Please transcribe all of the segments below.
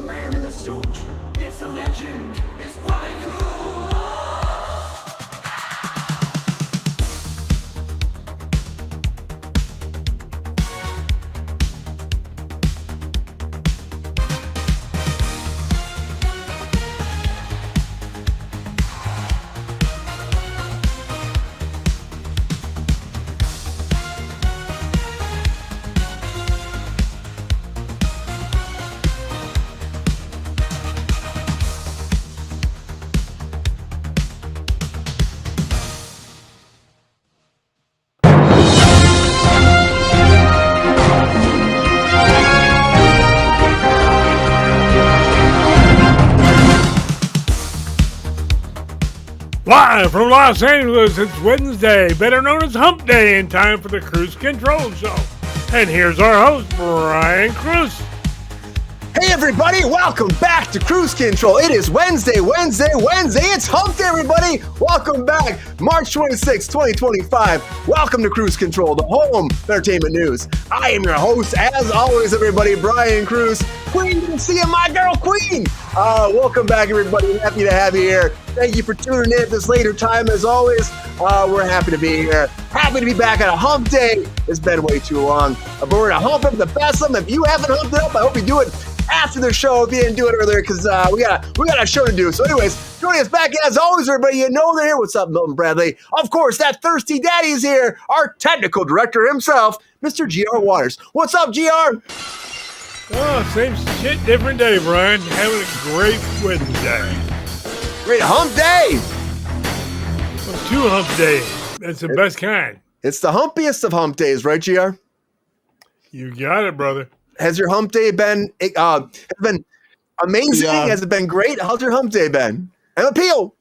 man in the suit. It's a legend. It's quite cool. Live from Los Angeles, it's Wednesday, better known as Hump Day, in time for the Kruse Control Show. And here's our host, Brian Kruse. Hey everybody, welcome back to Kruse Control. It is Wednesday. It's Hump Day, everybody. Welcome back, March 26, 2025. Welcome to Kruse Control, the home of entertainment news. I am your host, as always, everybody, Brian Kruse. Queen, good to see you, my girl, Queen. Welcome back, everybody. Happy to have you here. Thank you for tuning in at this later time, as always. We're happy to be here. Happy to be back on a Hump Day. It's been way too long, but we're gonna hump up the best of them. If you haven't humped it up, I hope you do it after the show if you didn't do it earlier, because we got a show to do. So anyways, joining us back as always, everybody. You know they're here. What's up, Milton Bradley? Of course, that thirsty daddy is here. Our technical director himself, Mr. GR Waters. What's up, GR? Oh, same shit, different day, Brian. Having a great Wednesday. Great Hump Day. Well, 2 hump days. That's the best kind. It's the humpiest of Hump Days, right, GR? You got it, brother. Has your Hump Day been amazing? Yeah. Has it been great? How's your Hump Day been? And appeal.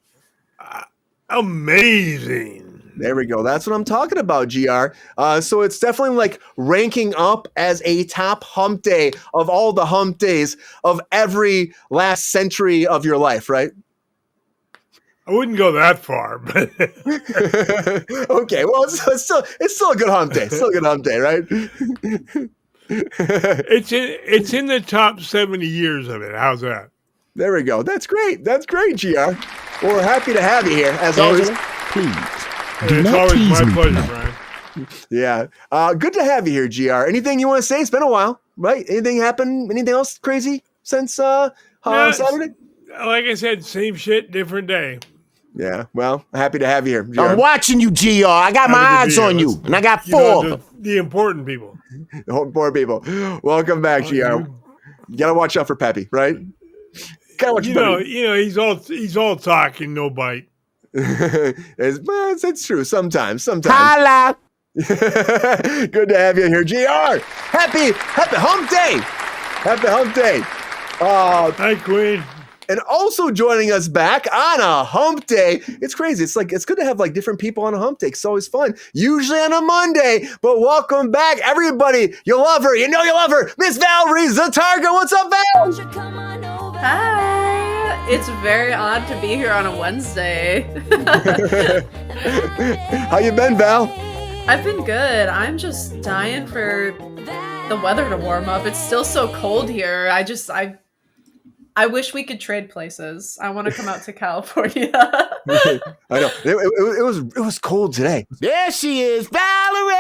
Amazing. There we go. That's what I'm talking about, GR. So it's definitely like ranking up as a top hump day of all the hump days of every last century of your life, right? I wouldn't go that far, but Okay. Well, it's still a good hump day. Still a good hump day, right? it's in the top 70 years of it. How's that? There we go. That's great. That's great, GR. Well, we're happy to have you here, as always. Please. It's always my pleasure, Brian. Yeah. Good to have you here, GR. Anything you want to say? It's been a while, right? Anything happen? Anything else crazy since Saturday? Like I said, same shit, different day. Yeah. Well, happy to have you here, GR. I'm watching you, GR. I got my eyes on you, and I got 4 of them. The important people. Poor people. Welcome back, GR. You gotta watch out for Peppy, right? Gotta watch Peppy. He's all talk and no bite. It's true. Sometimes. Holla! Good to have you here, GR. Happy Hump Day. Happy Hump Day. Hi, Queen. And also joining us back on a Hump Day. It's crazy. It's good to have like different people on a Hump Day. It's always fun. Usually on a Monday, but welcome back, everybody. You love her. You know you love her. Miss Valerie Zatarga. What's up, Val? Hi. It's very odd to be here on a Wednesday. How you been, Val? I've been good. I'm just dying for the weather to warm up. It's still so cold here. I wish we could trade places. I want to come out to California. I know. It was cold today. There she is, Valerie!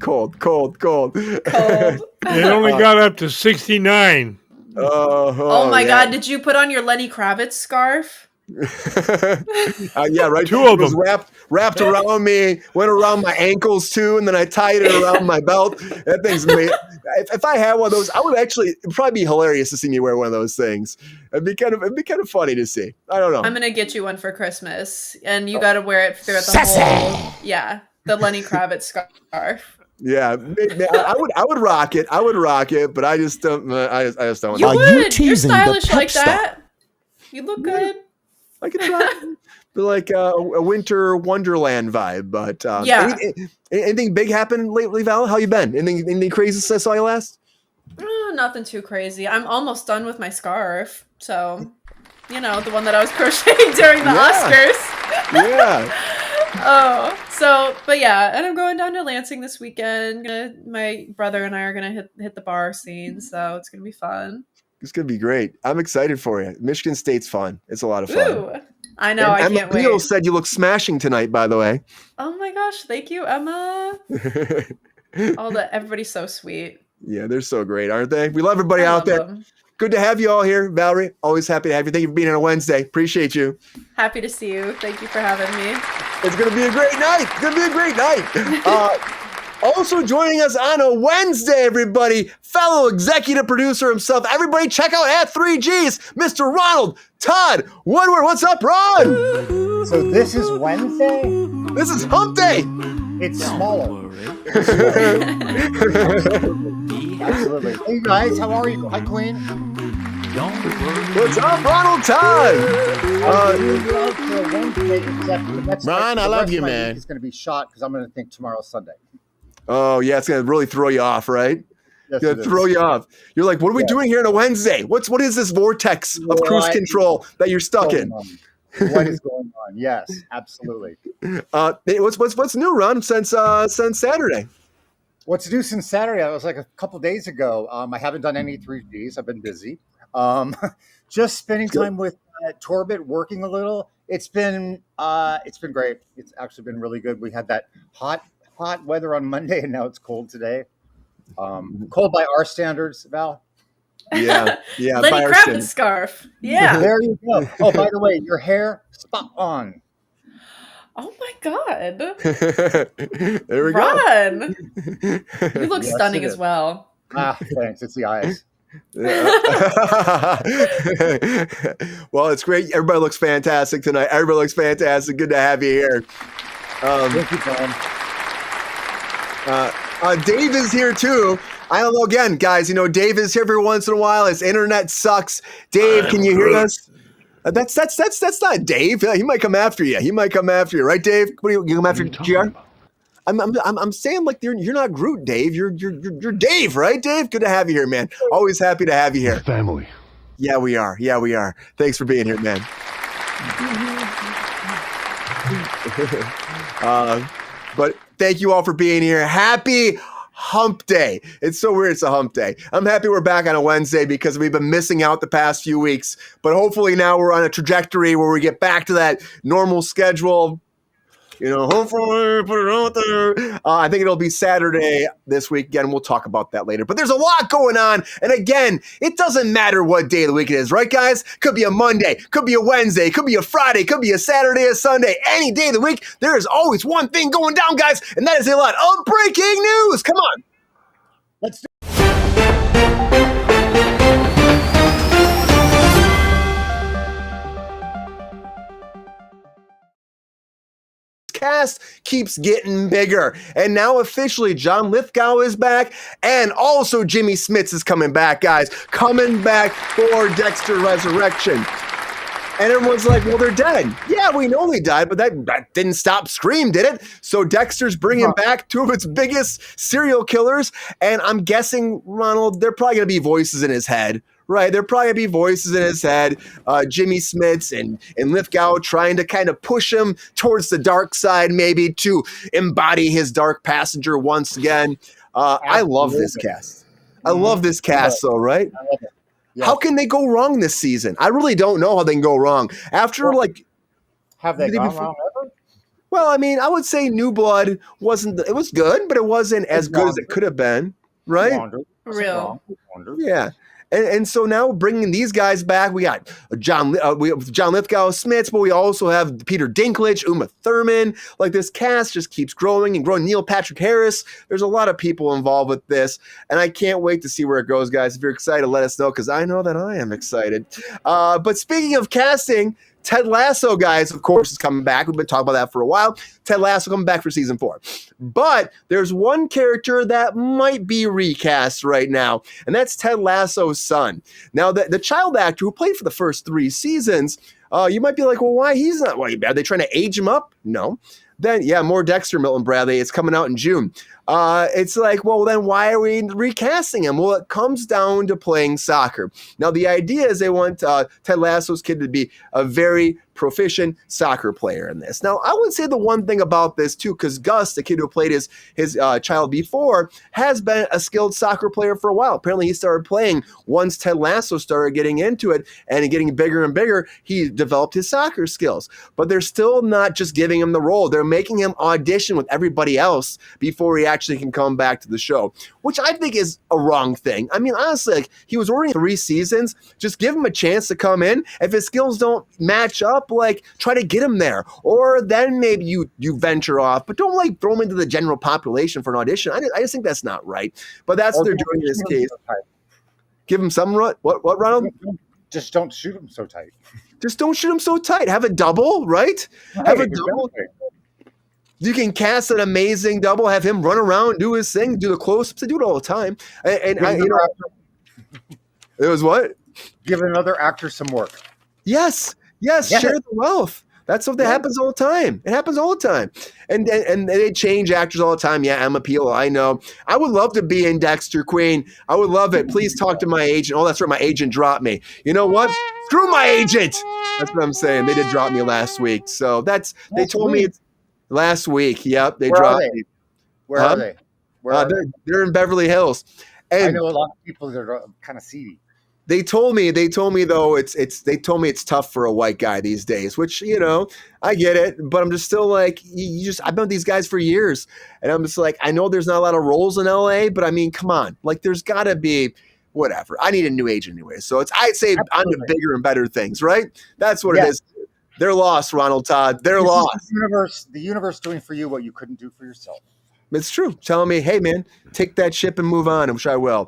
Cold. It only got up to 69. Oh my God, did you put on your Lenny Kravitz scarf? Yeah, right. 2 of it was them. wrapped around me, went around my ankles too, and then I tied it around my belt. That thing's amazing. If I had one of those, it'd probably be hilarious to see me wear one of those things. It'd be kind of funny to see. I don't know. I'm gonna get you one for Christmas, and you got to wear it throughout the whole. Yeah, the Lenny Kravitz scarf. Yeah, I would rock it. But I just don't. I just don't. You Are would. you You're teasing the stylish pep like star? that. You look good. I could try. But like a winter wonderland vibe. But Yeah. anything big happened lately, Val? How you been? Anything crazy since I saw you last? Nothing too crazy. I'm almost done with my scarf. So, the one that I was crocheting during the Oscars. Yeah. But yeah, and I'm going down to Lansing this weekend. My brother and I are gonna hit the bar scene, so it's gonna be fun. It's gonna be great. I'm excited for you. Michigan State's fun. It's a lot of fun. Ooh, I know. I can't wait. Emma said you look smashing tonight, by the way. Oh my gosh, thank you, Emma. Everybody's so sweet. Yeah, they're so great, aren't they? We love everybody out there. Them. Good to have you all here, Valerie. Always happy to have you. Thank you for being here on a Wednesday. Appreciate you. Happy to see you. Thank you for having me. It's going to be a great night. It's going to be a great night. Also joining us on a Wednesday, everybody, fellow executive producer himself. Everybody check out at 3Gs, Mr. Ronald Todd Woodward. What's up, Ron? So this is Wednesday? This is Hump Day. It's smaller. Absolutely. Hey guys, how are you? Hi, Queen. What's up, Ronald Todd? Ron, I love you, man. It's going to be shot because I'm going to think tomorrow's Sunday. Oh, yeah, it's going to really throw you off, right? Yes, It's going to throw you off. You're like, what are we doing here on a Wednesday? What is this vortex of cruise control that you're stuck in? What is going on? Yes, absolutely. What's new, Ron, since Saturday? What's new since Saturday? I was like a couple days ago. I haven't done any 3Gs. I've been busy. Just spending time with Torbit, working a little. It's been great. It's actually been really good. We had that hot weather on Monday, and now it's cold today. Cold by our standards, Val. Yeah. Lenny Kravitz scarf. Yeah. There you go. Oh, by the way, your hair spot on. Oh my God. There we go. You look stunning as well. Thanks. It's the eyes. Well, it's great. Everybody looks fantastic tonight. Everybody looks fantastic. Good to have you here. Thank you, Tom. Dave is here too. I don't know. Again, guys, Dave is here every once in a while. His internet sucks. Dave, can you hear us? That's not Dave. He might come after you. Right, Dave? What are you come after GR? I'm saying like you're not Groot, Dave. You're Dave, right, Dave? Good to have you here, man. Always happy to have you here. Family. Yeah, we are. Thanks for being here, man. But thank you all for being here. Happy Hump Day. It's so weird it's a hump day. I'm happy we're back on a Wednesday because we've been missing out the past few weeks. But hopefully now we're on a trajectory where we get back to that normal schedule. Hopefully put it out there. I think it'll be Saturday this week. Again, we'll talk about that later. But there's a lot going on. And again, it doesn't matter what day of the week it is, right, guys? Could be a Monday, could be a Wednesday, could be a Friday, could be a Saturday, a Sunday. Any day of the week, there is always one thing going down, guys. And that is a lot of breaking news. Come on. Let's do cast keeps getting bigger. And now officially John Lithgow is back, and also Jimmy Smits is coming back, guys. Coming back for Dexter Resurrection. And everyone's like, well, they're dead. Yeah, we know they died, but that didn't stop Scream, did it? So Dexter's bringing back two of its biggest serial killers, and I'm guessing, Ronald, they're probably going to be voices in his head. Right, there probably be voices in his head, Jimmy Smits and Lithgow trying to kind of push him towards the dark side, maybe to embody his dark passenger once again. I love this cast. I love this cast, though, right? I love it. Yeah. How can they go wrong this season? I really don't know how they can go wrong. Have they gone wrong ever? Well, I mean, I would say New Blood it was good, but it wasn't as good as it could have been, right? Real. Yeah. And so now bringing these guys back, we got John Lithgow, Smits, but we also have Peter Dinklage, Uma Thurman. Like, this cast just keeps growing and growing. Neil Patrick Harris. There's a lot of people involved with this, and I can't wait to see where it goes, guys. If you're excited, let us know, because I know that I am excited. But speaking of casting, Ted Lasso, guys, of course, is coming back. We've been talking about that for a while. Ted Lasso coming back for season 4. But there's one character that might be recast right now, and that's Ted Lasso's son. Now, the child actor who played for the first 3 seasons, you might be like, well, why he's not? Are they trying to age him up? No. Then, yeah, more Dexter, Milton Bradley. It's coming out in June. it's like, well, then why are we recasting him? Well, it comes down to playing soccer. Now, the idea is they want Ted Lasso's kid to be a very proficient soccer player in this. Now, I would say the one thing about this too, because Gus, the kid who played his child before, has been a skilled soccer player for a while. Apparently, he started playing once Ted Lasso started getting into it and getting bigger and bigger. He developed his soccer skills, but they're still not just giving him the role. They're making him audition with everybody else before he actually can come back to the show, which I think is a wrong thing. I mean, honestly, like, he was already 3 seasons. Just give him a chance to come in. If his skills don't match up, like, try to get him there, or then maybe you venture off, but don't like throw him into the general population for an audition. I just think that's not right. But that's what they're doing in this case. Give him some run. What, Ronald? Just don't shoot him so tight. Just don't shoot him so tight. Have a double, right? Have a double. You can cast an amazing double, have him run around, do his thing, do the close-ups. I do it all the time. And it was what? Give another actor some work. Yes, share the wealth. That's what happens all the time. It happens all the time. And they change actors all the time. Yeah, Emma Peel, I know. I would love to be in Dexter, Queen. I would love it. Please talk to my agent. Oh, that's right, my agent dropped me. You know what? Screw my agent. That's what I'm saying. They did drop me last week. So they told me it's last week. Yep, they dropped me. Where are they? They're in Beverly Hills. And I know a lot of people that are kind of seedy. They told me though they told me it's tough for a white guy these days, which, I get it, but I'm just still like, I've been with these guys for years, and I'm just like, I know there's not a lot of roles in LA, but I mean, come on, like, there's gotta be whatever. I need a new agent anyway. So I'd say on to bigger and better things, right? That's what it is. They're lost, Ronald Todd. They're lost. The universe doing for you what you couldn't do for yourself. It's true. Telling me, hey man, take that ship and move on, which I will.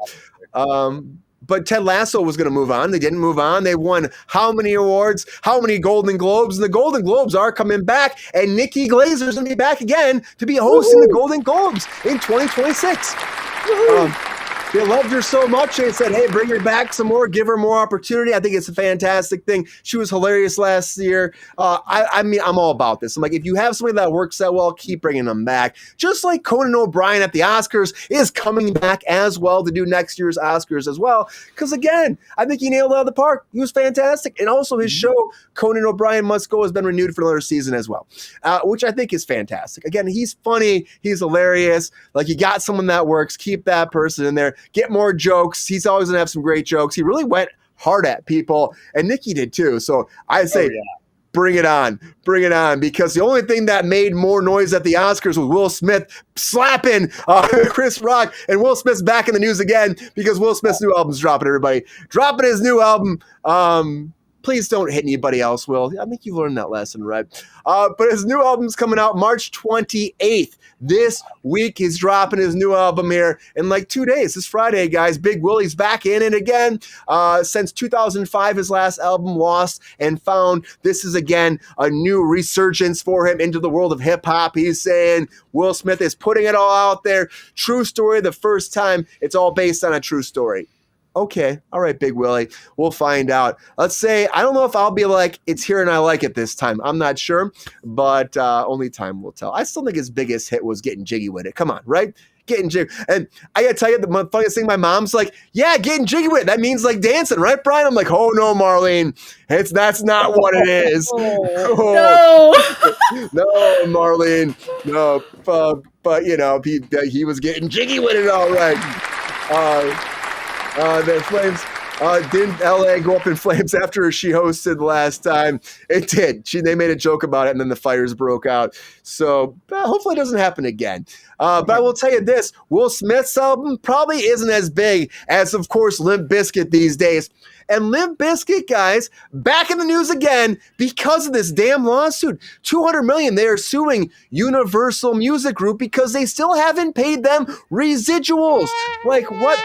But Ted Lasso was going to move on. They didn't move on. They won how many awards, how many Golden Globes? And the Golden Globes are coming back. And Nikki Glazer is going to be back again to be hosting the Golden Globes in 2026. They loved her so much, they said, hey, bring her back some more, give her more opportunity. I think it's a fantastic thing. She was hilarious last year. I mean, I'm all about this. I'm like, if you have somebody that works that well, keep bringing them back. Just like Conan O'Brien at the Oscars is coming back as well to do next year's Oscars as well. Because again, I think he nailed it out of the park. He was fantastic. And also his show, Conan O'Brien Must Go, has been renewed for another season as well, which I think is fantastic. Again, he's funny. He's hilarious. Like, you got someone that works. Keep that person in there. Get more jokes. He's always going to have some great jokes. He really went hard at people, and Nikki did too. So I say, bring it on. Bring it on, because the only thing that made more noise at the Oscars was Will Smith slapping Chris Rock, and Will Smith's back in the news again because Will Smith's new album's dropping, everybody. Dropping his new album. Please don't hit anybody else, Will. I think you've learned that lesson, right? But his new album's coming out March 28th. This week, he's dropping his new album here in like 2 days. This Friday, guys. Big Willie's back in it again. Since 2005, his last album, Lost and Found. This is, again, a new resurgence for him into the world of hip-hop. He's saying Will Smith is putting it all out there. True story, the first time. It's all based on a true story. Okay. All right, Big Willie. We'll find out. Let's say, I don't know if I'll be like, it's here and I like it this time. I'm not sure, but only time will tell. I still think his biggest hit was Getting Jiggy With It. Come on, right? Getting jiggy. And I got to tell you, the funniest thing, my mom's like, yeah, getting jiggy with it. That means like dancing, right, Brian? I'm like, oh, no, Marlene. That's not what it is. No. No, Marlene. No. But he was getting jiggy with it all right. The Flames, didn't LA go up in flames after she hosted last time? It did. They made a joke about it, and then the fires broke out. So hopefully it doesn't happen again. But I will tell you this, Will Smith's album probably isn't as big as, of course, Limp Bizkit these days. And Limp Bizkit, guys, back in the news again because of this damn lawsuit. $200 million. They are suing Universal Music Group because they still haven't paid them residuals. Like, what?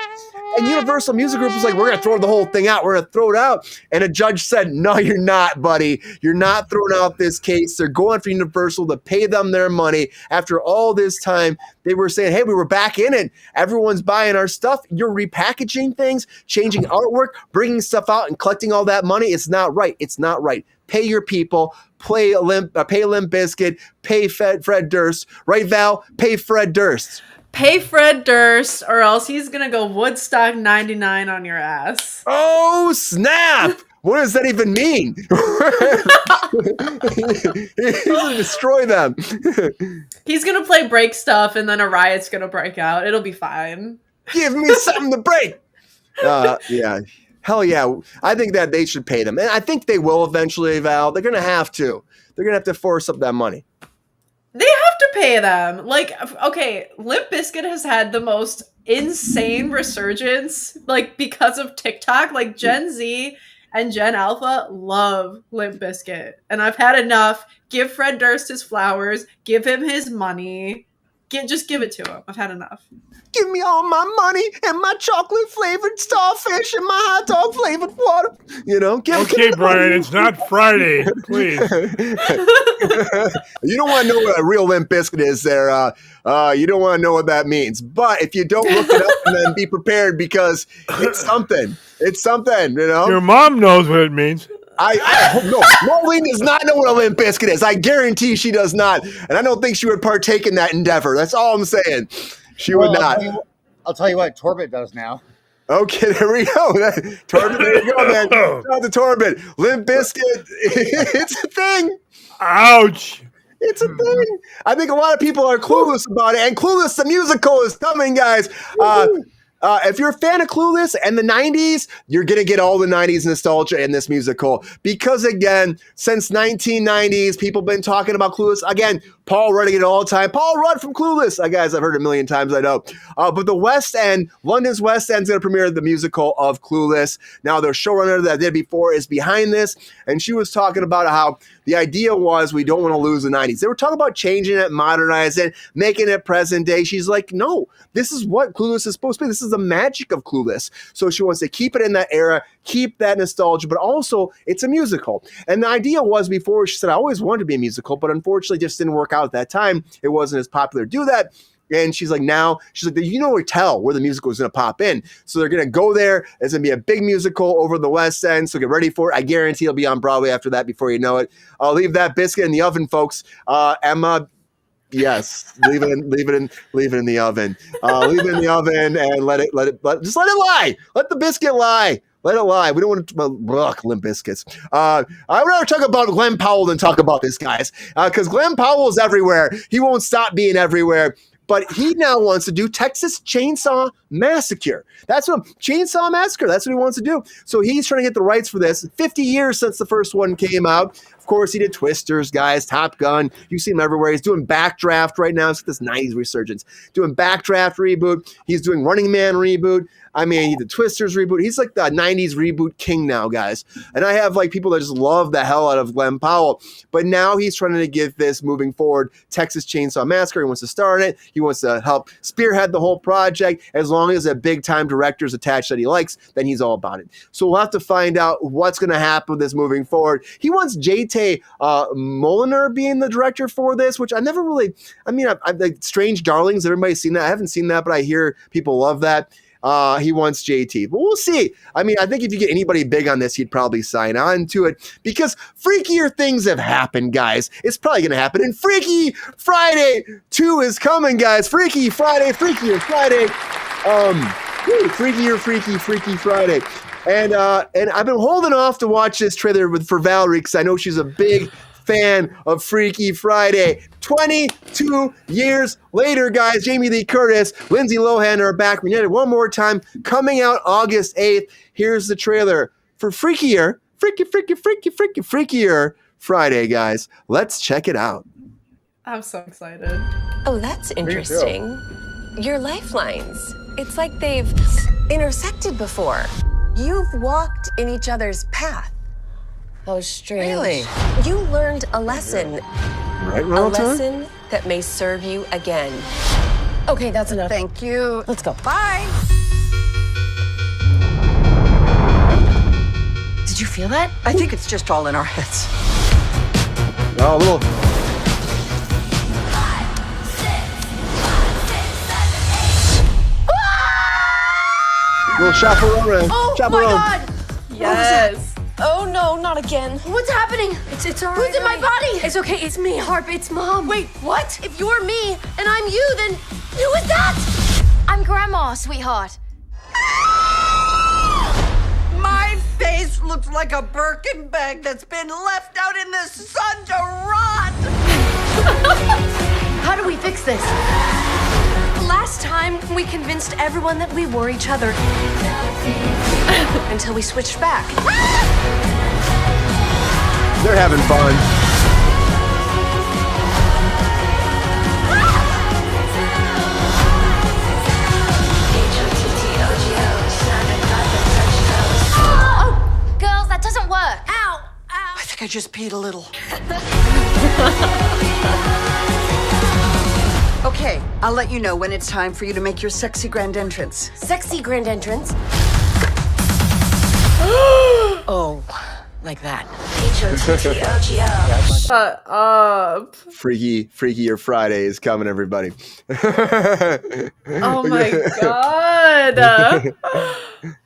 And Universal Music Group was like, we're going to throw the whole thing out. We're going to throw it out. And a judge said, no, you're not, buddy. You're not throwing out this case. They're going for Universal to pay them their money. After all this time, they were saying, hey, we were back in it. Everyone's buying our stuff. You're repackaging things, changing artwork, bringing stuff out and collecting all that money. It's not right. It's not right. Pay your people. Pay Limp Bizkit. Pay Fred Durst. Right, Val? Pay Fred Durst. Pay Fred Durst, or else he's gonna go Woodstock 99 on your ass. Oh, snap! What does that even mean? He's gonna destroy them. He's gonna play break stuff, and then a riot's gonna break out. It'll be fine. Give me something to break. Yeah. Hell yeah. I think that they should pay them. And I think they will eventually, Val. They're going to have to. They're going to have to force up that money. They have to pay them. Like, okay, Limp Bizkit has had the most insane resurgence, like, because of TikTok. Like, Gen Z and Gen Alpha love Limp Bizkit. And I've had enough. Give Fred Durst his flowers. Give him his money. Just give it to him. I've had enough. Give me all my money and my chocolate-flavored starfish and my hot dog-flavored water. You know? Okay, Brian, it's not Friday. Please. You don't want to know what a real Limp Bizkit is there. You don't want to know what that means. But if you don't look it up and then be prepared because it's something. It's something, you know? Your mom knows what it means. No, Marlene does not know what a Limp Bizkit is. I guarantee she does not. And I don't think she would partake in that endeavor. That's all I'm saying. She would not. I'll tell you what, Torbit does now. Okay, there we go. Torbit, there you go, man. Shout out to Torbit. Limp Bizkit, it's a thing. Ouch. It's a thing. I think a lot of people are clueless about it. And Clueless, the musical, is coming, guys. If you're a fan of Clueless and the 90s, you're going to get all the 90s nostalgia in this musical. Because, again, since 1990s, people have been talking about Clueless. Again, Paul Rudd it all the time. Paul Rudd from Clueless. Guys, I've heard it a million times, I know. But the West End, London's West End is going to premiere the musical of Clueless. Now, the showrunner that did before is behind this. And she was talking about how the idea was we don't want to lose the 90s. They were talking about changing it, modernizing it, making it present day. She's like, no, this is what Clueless is supposed to be. This is the magic of Clueless. So she wants to keep it in that era, keep that nostalgia, but also it's a musical. And the idea was before, she said, I always wanted to be a musical, but unfortunately just didn't work out at that time. It wasn't as popular to do that. And she's like, you know, tell where the musical is going to pop in. So they're going to go there. It's going to be a big musical over the West End. So get ready for it. I guarantee it'll be on Broadway after that before you know it. I'll leave that biscuit in the oven, folks. Emma, yes, leave it in the oven. Leave it in the oven and let it lie. Let the biscuit lie. Let it lie. We don't want to Limp Bizkits. I'd rather talk about Glenn Powell than talk about this, guys. Because Glenn Powell is everywhere. He won't stop being everywhere. But he now wants to do Texas Chainsaw Massacre. That's what Chainsaw Massacre. That's what he wants to do. So he's trying to get the rights for this. 50 years since the first one came out. Of course, he did Twisters, guys, Top Gun. You see him everywhere. He's doing Backdraft right now. It's this 90s resurgence. Doing Backdraft reboot. He's doing Running Man reboot. I mean, he did Twisters reboot. He's like the 90s reboot king now, guys. And I have like people that just love the hell out of Glenn Powell. But now he's trying to get this moving forward. Texas Chainsaw Massacre. He wants to star in it. He wants to help spearhead the whole project. As long as a big-time director is attached that he likes, then he's all about it. So we'll have to find out what's going to happen with this moving forward. He wants J.T. Moliner being the director for this, which I never really, I've like Strange Darlings. Everybody's seen that. I haven't seen that, but I hear people love that. He wants JT, but we'll see. I mean, I think if you get anybody big on this, he'd probably sign on to it because freakier things have happened, guys. It's probably going to happen. And Freaky Friday 2 is coming, guys. Freakier Friday. Freaky Friday. And I've been holding off to watch this trailer for Valerie because I know she's a big fan of Freaky Friday. 22 years later, guys, Jamie Lee Curtis, Lindsay Lohan are back. We need it one more time. Coming out August 8th. Here's the trailer for Freakier Friday, guys. Let's check it out. I'm so excited. Oh, that's interesting. Your lifelines. It's like they've intersected before. You've walked in each other's path. Oh, strange. Really? You learned a lesson. Right, a lesson that may serve you again. Okay, that's enough. Thank you. Let's go. Bye. Did you feel that? I think it's just all in our heads. Oh, a little. 5, 6, 5, 6, 7, 8. Little chaperone. Oh Chaperone. my God! Yes. Oh no, not again. What's happening? It's all right. Who's in my body? It's okay, it's me, Harp, it's Mom. Wait, what? If you're me and I'm you, then who is that? I'm Grandma, sweetheart. My face looks like a Birkin bag that's been left out in the sun to rot. How do we fix this? Last time, we convinced everyone that we were each other. Until we switched back. They're having fun. Oh, girls, that doesn't work. Ow! I think I just peed a little. Okay, I'll let you know when it's time for you to make your sexy grand entrance. Sexy grand entrance. Oh, like that. Shut up. Freakier Friday is coming, everybody. Oh my god.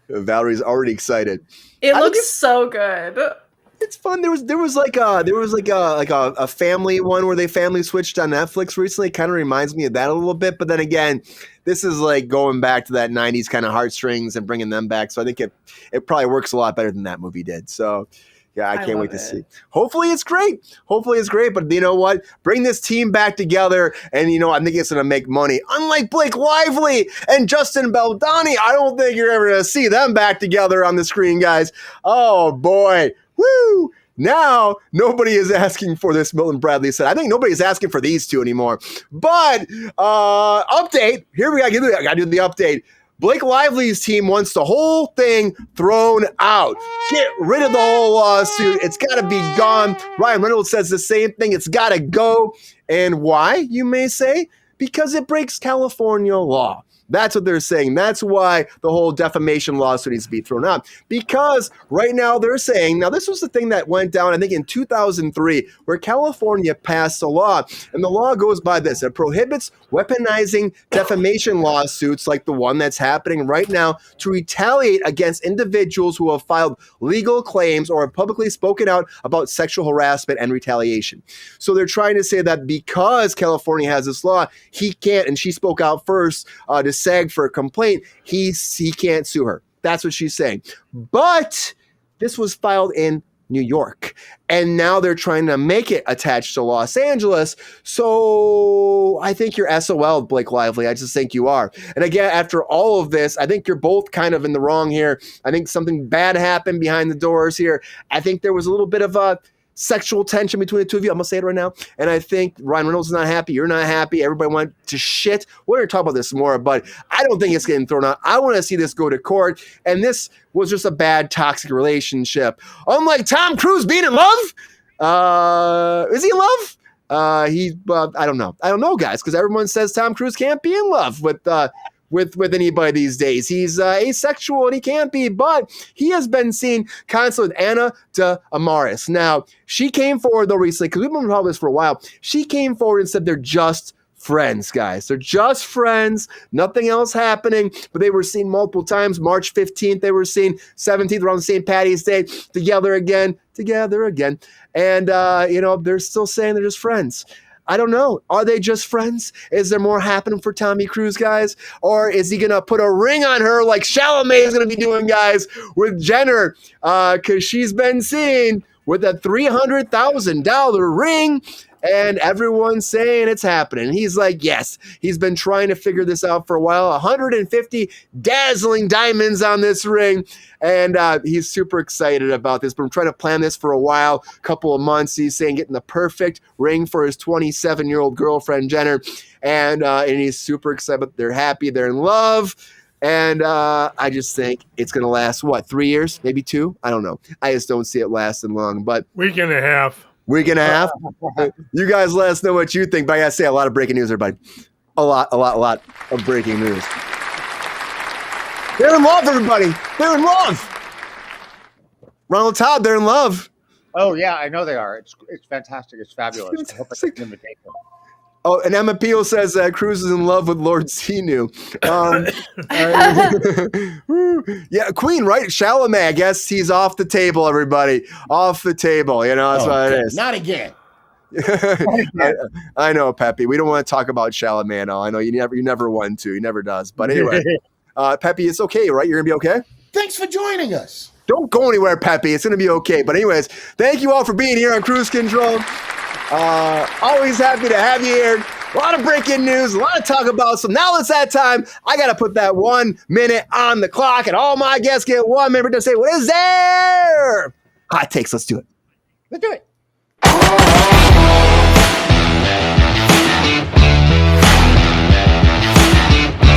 Valerie's already excited. It looks so good. It's fun. There was like a family one where they family switched on Netflix recently. Kind of reminds me of that a little bit. But then again, this is like going back to that 90s kind of heartstrings and bringing them back. So I think it probably works a lot better than that movie did. So yeah, I can't wait to see. Hopefully it's great. But you know what? Bring this team back together, and you know, I think it's going to make money. Unlike Blake Lively and Justin Baldoni, I don't think you're ever going to see them back together on the screen, guys. Oh boy. Woo! Now, nobody is asking for this, Milton Bradley said. I think nobody's asking for these two anymore. But, update. Here we go. I got to do the update. Blake Lively's team wants the whole thing thrown out. Get rid of the whole lawsuit. It's got to be gone. Ryan Reynolds says the same thing. It's got to go. And why, you may say? Because it breaks California law. That's what they're saying. That's why the whole defamation lawsuit needs to be thrown out. Because right now they're saying, now this was the thing that went down, I think in 2003, where California passed a law. And the law goes by this. It prohibits weaponizing defamation lawsuits like the one that's happening right now to retaliate against individuals who have filed legal claims or have publicly spoken out about sexual harassment and retaliation. So they're trying to say that because California has this law, he can't, and she spoke out first to SAG for a complaint, he can't sue her. That's what she's saying. But this was filed in New York, and now they're trying to make it attached to Los Angeles. So I think you're SOL, Blake Lively. I just think you are. And again, after all of this, I think you're both kind of in the wrong here. I think something bad happened behind the doors here. I think there was a little bit of a sexual tension between the two of you. I'm going to say it right now. And I think Ryan Reynolds is not happy. You're not happy. Everybody went to shit. We're going to talk about this more, but I don't think it's getting thrown out. I want to see this go to court. And this was just a bad, toxic relationship. Unlike Tom Cruise being in love. Is he in love? I don't know. I don't know, guys, because everyone says Tom Cruise can't be in love with anybody these days. He's asexual and he can't be, but he has been seen constantly with Anna de Armas. Now, she came forward though recently, because we've been talking about this for a while. She came forward and said they're just friends, guys. They're just friends. Nothing else happening, but they were seen multiple times. March 15th, they were seen. 17th, around St. Patty's Day, together again. And, they're still saying they're just friends. I don't know. Are they just friends? Is there more happening for Tommy Cruise, guys? Or is he going to put a ring on her like Chalamet is going to be doing, guys, with Jenner? Because she's been seen with a $300,000 ring, and everyone's saying it's happening. He's like, yes. He's been trying to figure this out for a while. 150 dazzling diamonds on this ring. And he's super excited about this. Been trying to plan this for a while, couple of months. He's saying getting the perfect ring for his 27-year-old girlfriend, Jenner. And he's super excited. But they're happy. They're in love. And I just think it's going to last, 3 years? Maybe 2? I don't know. I just don't see it lasting long. But week and a half. Week and a half? You guys let us know what you think. But I got to say, a lot of breaking news, everybody. A lot of breaking news. They're in love, everybody. They're in love. Ronald Todd, they're in love. Oh, yeah, I know they are. It's fantastic. It's fabulous. I hope I can invitation. Oh, and Emma Peel says Kruse is in love with Lord Xenu. Yeah, Queen, right? Chalamet, I guess he's off the table, everybody. Off the table. You know, that's what it is. Not again. I know, Peppy. We don't want to talk about Chalamet and all. I know you never want to. He never does. But anyway, Peppy, it's okay, right? You're going to be okay? Thanks for joining us. Don't go anywhere, Peppy. It's going to be okay. But anyways, thank you all for being here on Kruse Control. Always happy to have you here. A lot of breaking news, a lot of talk about. So now it's that time. I got to put that 1 minute on the clock, and all my guests get 1 minute to say, what is there? Hot takes. Let's do it. Let's do it.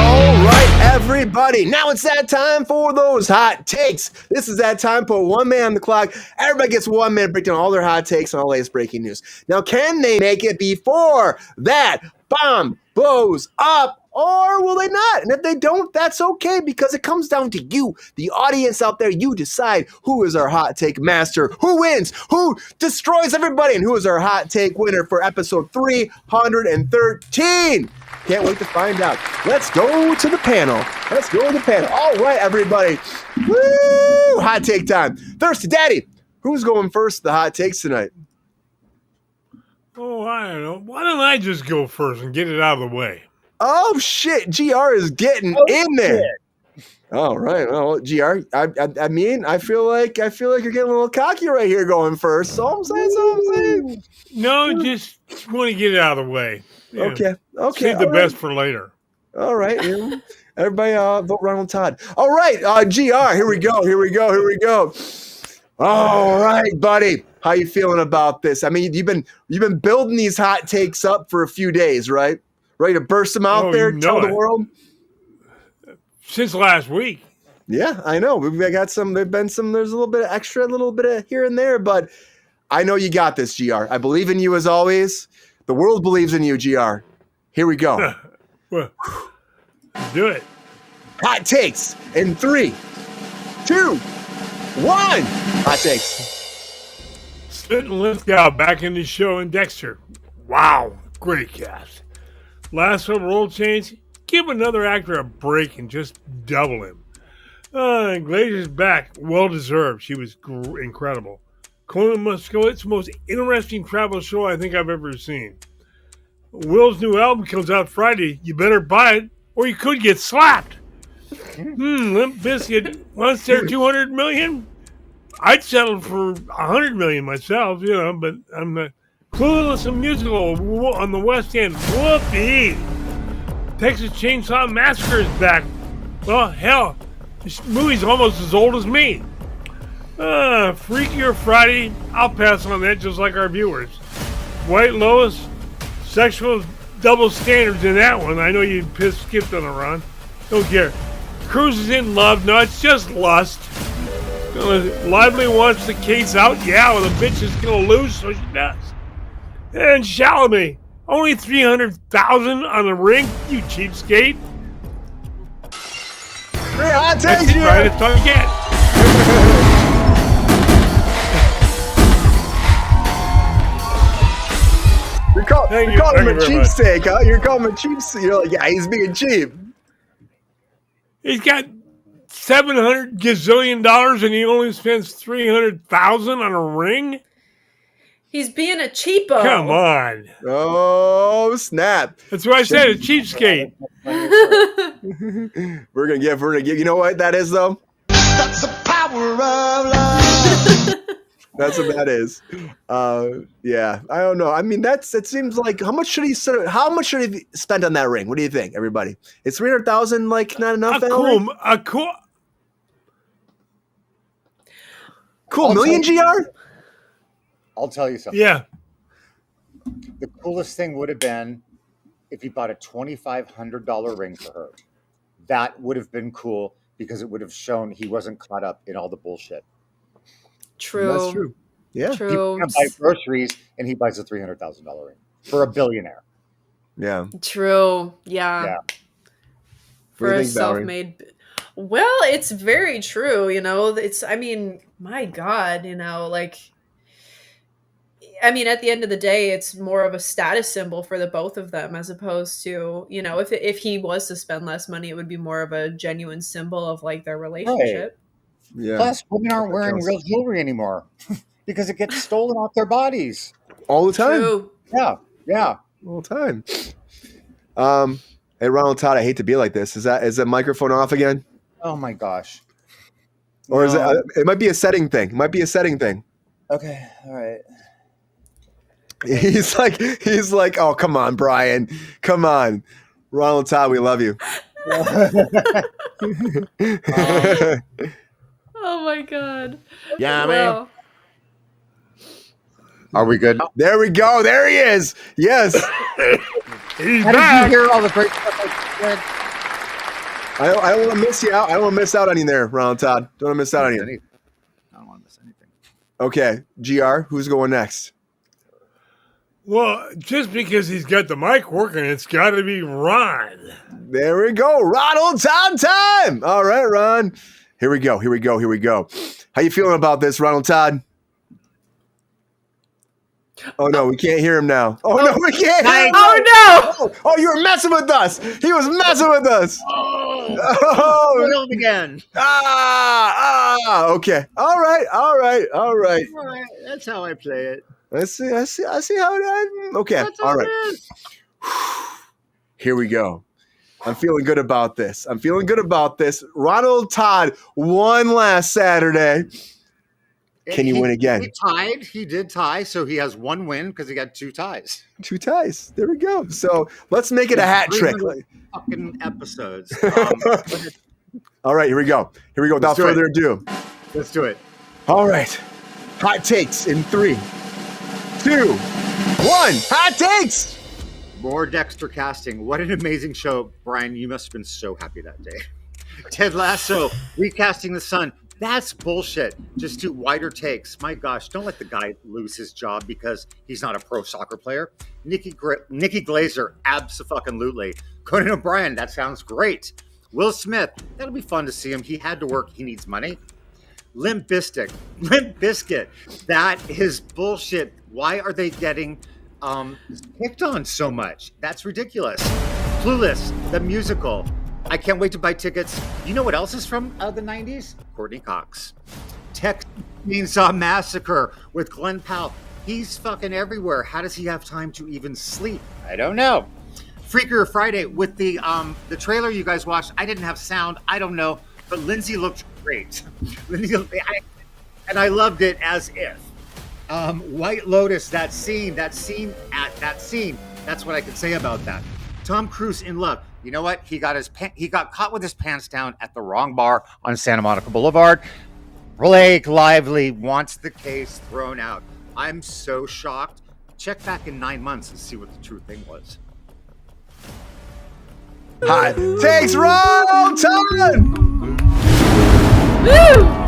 All right, everybody. Now it's that time for those hot takes. This is that time. Put 1 minute on the clock. Everybody gets 1 minute, break down all their hot takes and all the latest breaking news. Now, can they make it before that bomb blows up? Or will they not? And if they don't, that's okay, because it comes down to you, the audience out there. You decide who is our hot take master, who wins, who destroys everybody, and who is our hot take winner for episode 313. Can't wait to find out. Let's go to the panel. All right, everybody. Woo! Hot take time. Thirsty Daddy, who's going first the hot takes tonight? Oh, I don't know. Why don't I just go first and get it out of the way? Oh shit! GR is getting in there. Shit. All right, well, GR. I mean, I feel like you're getting a little cocky right here, going first. So I'm saying. No, just want to get it out of the way. Yeah. Okay. Save the best for later. All right. Everybody, vote Ronald Todd. All right, GR. Here we go. All right, buddy. How you feeling about this? I mean, you've been building these hot takes up for a few days, right? Ready to burst them out there, tell the world? Since last week. Yeah, I know. We've got some, there's a little bit of extra, a little bit of here and there, but I know you got this, GR. I believe in you as always. The world believes in you, GR. Here we go. Well, do it. Hot takes in 3, 2, 1. Hot takes. Sid and Lithgow back in the show in Dexter. Wow, great cast. Lasso role change, give another actor a break and just double him. Glazer's back, well deserved. She was incredible. Clueless MUSICAL, it's the most interesting travel show I think I've ever seen. Will's new album comes out Friday. You better buy it, or you could get slapped. Limp Bizkit wants their $200 million. I'd settle for $100 million myself, but I'm not. Clueless MUSICAL on the West End. Whoopee! Texas Chainsaw Massacre is back. Well, hell, this movie's almost as old as me. Freakier Friday. I'll pass on that, just like our viewers. White Lotus. Sexual double standards in that one. I know you skipped on a run. Don't care. Kruse is in love. No, it's just lust. Lively wants the case out. Yeah, well, the bitch is gonna lose, so she does. And Chalamet, only $300,000 on the ring, you cheapskate. That's it, right, it's all you get. You're calling him a cheapsake, huh? You're calling him a cheapsake. You're like, yeah, he's being cheap. He's got $700 gazillion and he only spends $300,000 on a ring? He's being a cheapo. Come on. Oh, snap. That's what I said, a cheapskate. We're gonna give, you know what that is, though? That's the power of love. That's what that is. Yeah, I don't know. I mean, it seems like, how much should he spend on that ring? What do you think, everybody? Is $300,000 like not enough? Cool million, GR? I'll tell you something. Yeah. The coolest thing would have been if he bought a $2,500 ring for her. That would have been cool because it would have shown he wasn't caught up in all the bullshit. True. That's true. Yeah. True. People can buy groceries and he buys a $300,000 ring for a billionaire. Yeah. True. Yeah. For a self-made. Well, it's very true. My God, like, I mean, at the end of the day, it's more of a status symbol for the both of them, as opposed to, you know, if he was to spend less money, it would be more of a genuine symbol of like their relationship. Right. Yeah. Plus, women aren't wearing real jewelry anymore because it gets stolen off their bodies all the time. True. Yeah, all the time. Hey, Ronald Todd, I hate to be like this. Is that microphone off again? Oh my gosh. Or is it? It might be a setting thing. It might be a setting thing. Okay. All right. He's like, oh, come on, Brian. Come on. Ronald Todd, we love you. Oh my God. Yeah, man. Are we good? There we go. There he is. Yes. He's How back. did you hear all the great stuff I said? I don't want to miss you out. I don't want to miss out on you there, Ronald Todd. Don't want to miss out on you. I don't want to miss anything. Okay, GR, who's going next? Well, just because he's got the mic working, it's got to be Ron. There we go. Ronald Todd time. All right, Ron. Here we go. How you feeling about this, Ronald Todd? Oh, no, we can't hear him now. Oh, no, we can't hear him. Oh, no. Oh, you were messing with us. He was messing with us. Oh, again. Okay. All right. That's how I play it. I see how it. Okay. That's All right. Here we go. I'm feeling good about this. Ronald Todd won last Saturday. Can you win again? He did tie, so he has one win because he got 2 ties. 2 ties. There we go. So let's make it a hat trick. Fucking episodes. All right, here we go. Without further ado, let's do it. All right. Hot takes in 3, 2, 1. Hot takes. More Dexter casting. What an amazing show, Brian. You must have been so happy that day. Ted Lasso recasting the Sun. That's bullshit. Just do wider takes. My gosh, don't let the guy lose his job because he's not a pro soccer player. Nikki Glazer, abso-fucking-lutely. Conan O'Brien, that sounds great. Will Smith, that'll be fun to see him. He had to work. He needs money. Limp Bizkit, that is bullshit. Why are they getting picked on so much? That's ridiculous. Clueless, the musical. I can't wait to buy tickets. You know what else is from the 90s? Courtney Cox. Texas Chainsaw Massacre with Glenn Powell. He's fucking everywhere. How does he have time to even sleep? I don't know. Freakier Friday with the trailer you guys watched. I didn't have sound. I don't know. But Lindsay looked great. And I loved it as if. White Lotus, that scene. That's what I could say about that. Tom Cruise in love. You know what? He got caught with his pants down at the wrong bar on Santa Monica Boulevard. Blake Lively wants the case thrown out. I'm so shocked. Check back in 9 months and see what the true thing was. Hot takes, Ronald Todd. Woo!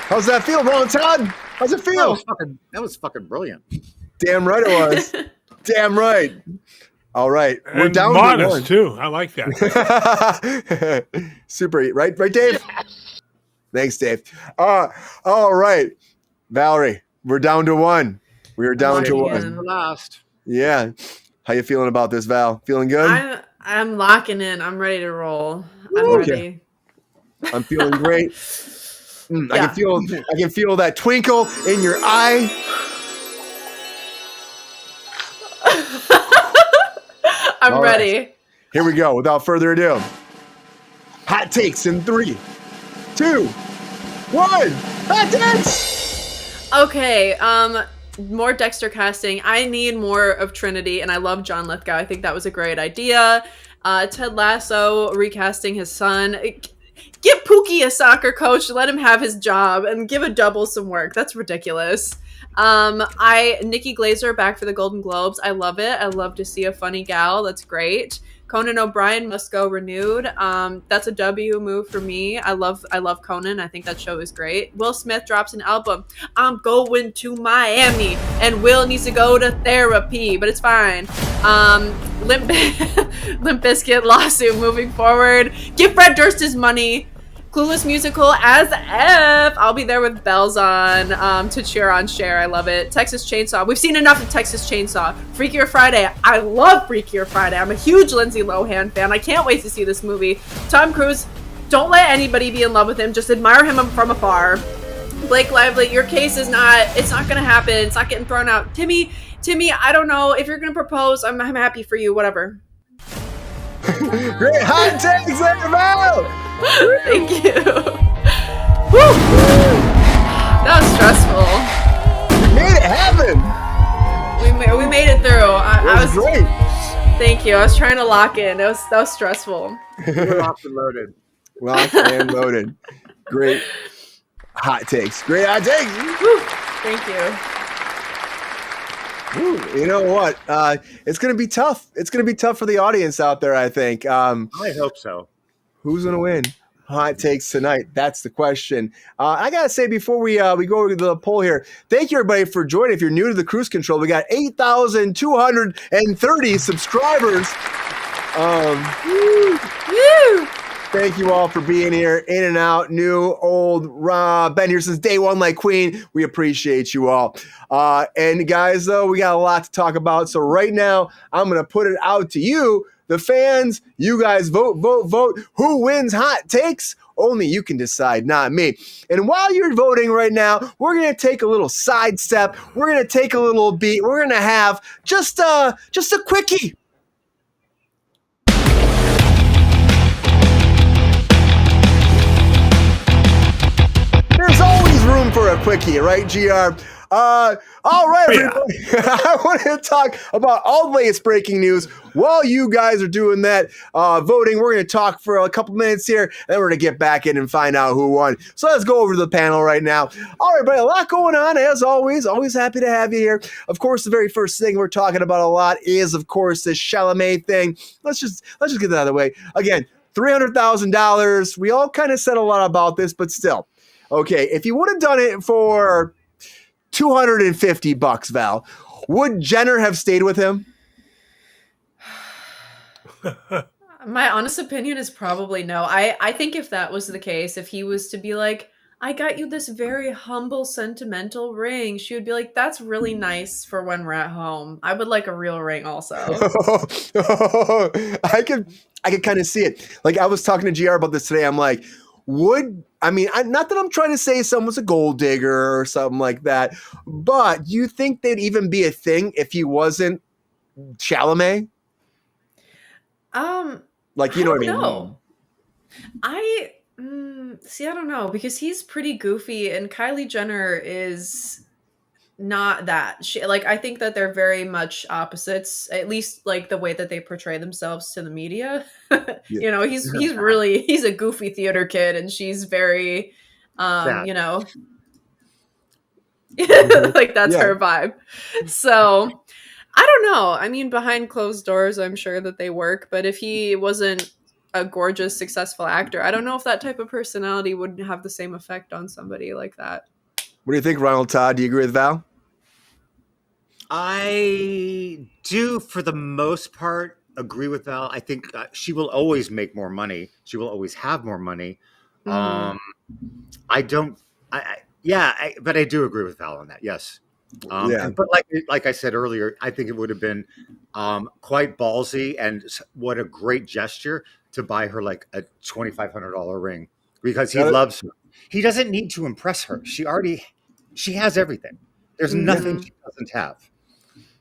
How's that feel, Ronald Todd? How's it feel? That was fucking brilliant. Damn right it was. Damn right. All right. We're and down modest, to 1. too. I like that. Super. Right, Dave? Thanks, Dave. All right. Valerie, we're down to 1. We are down to 1. Last. Yeah. How you feeling about this, Val? Feeling good? I'm locking in. I'm ready to roll. I'm ready. I'm feeling great. Yeah. I can feel that twinkle in your eye. I'm All ready. Right. Here we go. Without further ado. Hot takes in 3, 2, 1. Hot takes. Okay. More Dexter casting. I need more of Trinity, and I love John Lithgow. I think that was a great idea. Ted Lasso recasting his son. Give Pookie a soccer coach, let him have his job, and give a double some work. That's ridiculous. Nikki Glazer back for the Golden Globes. I love it. I love to see a funny gal. That's great. Conan O'Brien must go renewed. That's a W move for me. I love Conan. I think that show is great. Will Smith drops an album. I'm going to Miami, and Will needs to go to therapy, but it's fine. Limp Bizkit lawsuit moving forward. Give Fred Durst his money. Clueless musical as F. I'll be there with bells on to cheer on Cher. I love it. Texas Chainsaw. We've seen enough of Texas Chainsaw. Freakier Friday. I love Freakier Friday. I'm a huge Lindsay Lohan fan. I can't wait to see this movie. Tom Cruise, don't let anybody be in love with him. Just admire him from afar. Blake Lively, your case is it's not going to happen. It's not getting thrown out. Timmy, I don't know. If you're going to propose, I'm happy for you. Whatever. Great hot takes, everybody! Thank you. Woo! That was stressful. We made it happen. We made it through. I was great. Thank you. I was trying to lock in. That was stressful. We're locked and loaded. Locked and loaded. Great hot takes. Great hot takes. Woo! Thank you. Ooh, you know what? It's going to be tough. It's going to be tough for the audience out there, I think. I hope so. Who's going to win? Hot takes tonight. That's the question. I got to say, before we go to the poll here, thank you, everybody, for joining. If you're new to the Kruse Control, we got 8,230 subscribers. Woo! Thank you all for being here, in and out, new, old, been here since day one like Queen. We appreciate you all. And guys, though, we got a lot to talk about. So right now, I'm going to put it out to you, the fans. You guys vote. Who wins hot takes? Only you can decide, not me. And while you're voting right now, we're going to take a little sidestep. We're going to take a little beat. We're going to have just a quickie. There's always room for a quickie, right, GR? All right, everybody. I want to talk about all the latest breaking news. While you guys are doing that voting, we're going to talk for a couple minutes here, and then we're going to get back in and find out who won. So let's go over to the panel right now. All right, everybody, a lot going on, as always. Always happy to have you here. Of course, the very first thing we're talking about a lot is, of course, this Chalamet thing. Let's just get that out of the way. Again, $300,000. We all kind of said a lot about this, but still. Okay, if you would have done it for $250, Val, would Jenner have stayed with him? My honest opinion is probably no. I think if that was the case, if he was to be like, I got you this very humble, sentimental ring, she would be like, that's really nice for when we're at home. I would like a real ring also. I could kind of see it. Like, I was talking to GR about this today. I'm like, not that I'm trying to say someone's a gold digger or something like that, but do you think they'd even be a thing if he wasn't Chalamet? Like, you know what I mean? No. I don't know, because he's pretty goofy and Kylie Jenner is not that. I think that they're very much opposites, at least like the way that they portray themselves to the media. You know, he's a goofy theater kid and she's very you know, like that's her vibe. So I don't know. I mean, behind closed doors, I'm sure that they work, but if he wasn't a gorgeous, successful actor, I don't know if that type of personality would have the same effect on somebody like that. What do you think, Ronald Todd? Do you agree with Val? I do, for the most part, agree with Val. I think she will always make more money. She will always have more money. But I do agree with Val on that. Yes. But like I said earlier, I think it would have been quite ballsy and what a great gesture to buy her like a $2,500 ring because he loves her. He doesn't need to impress her. She has everything. There's nothing she doesn't have.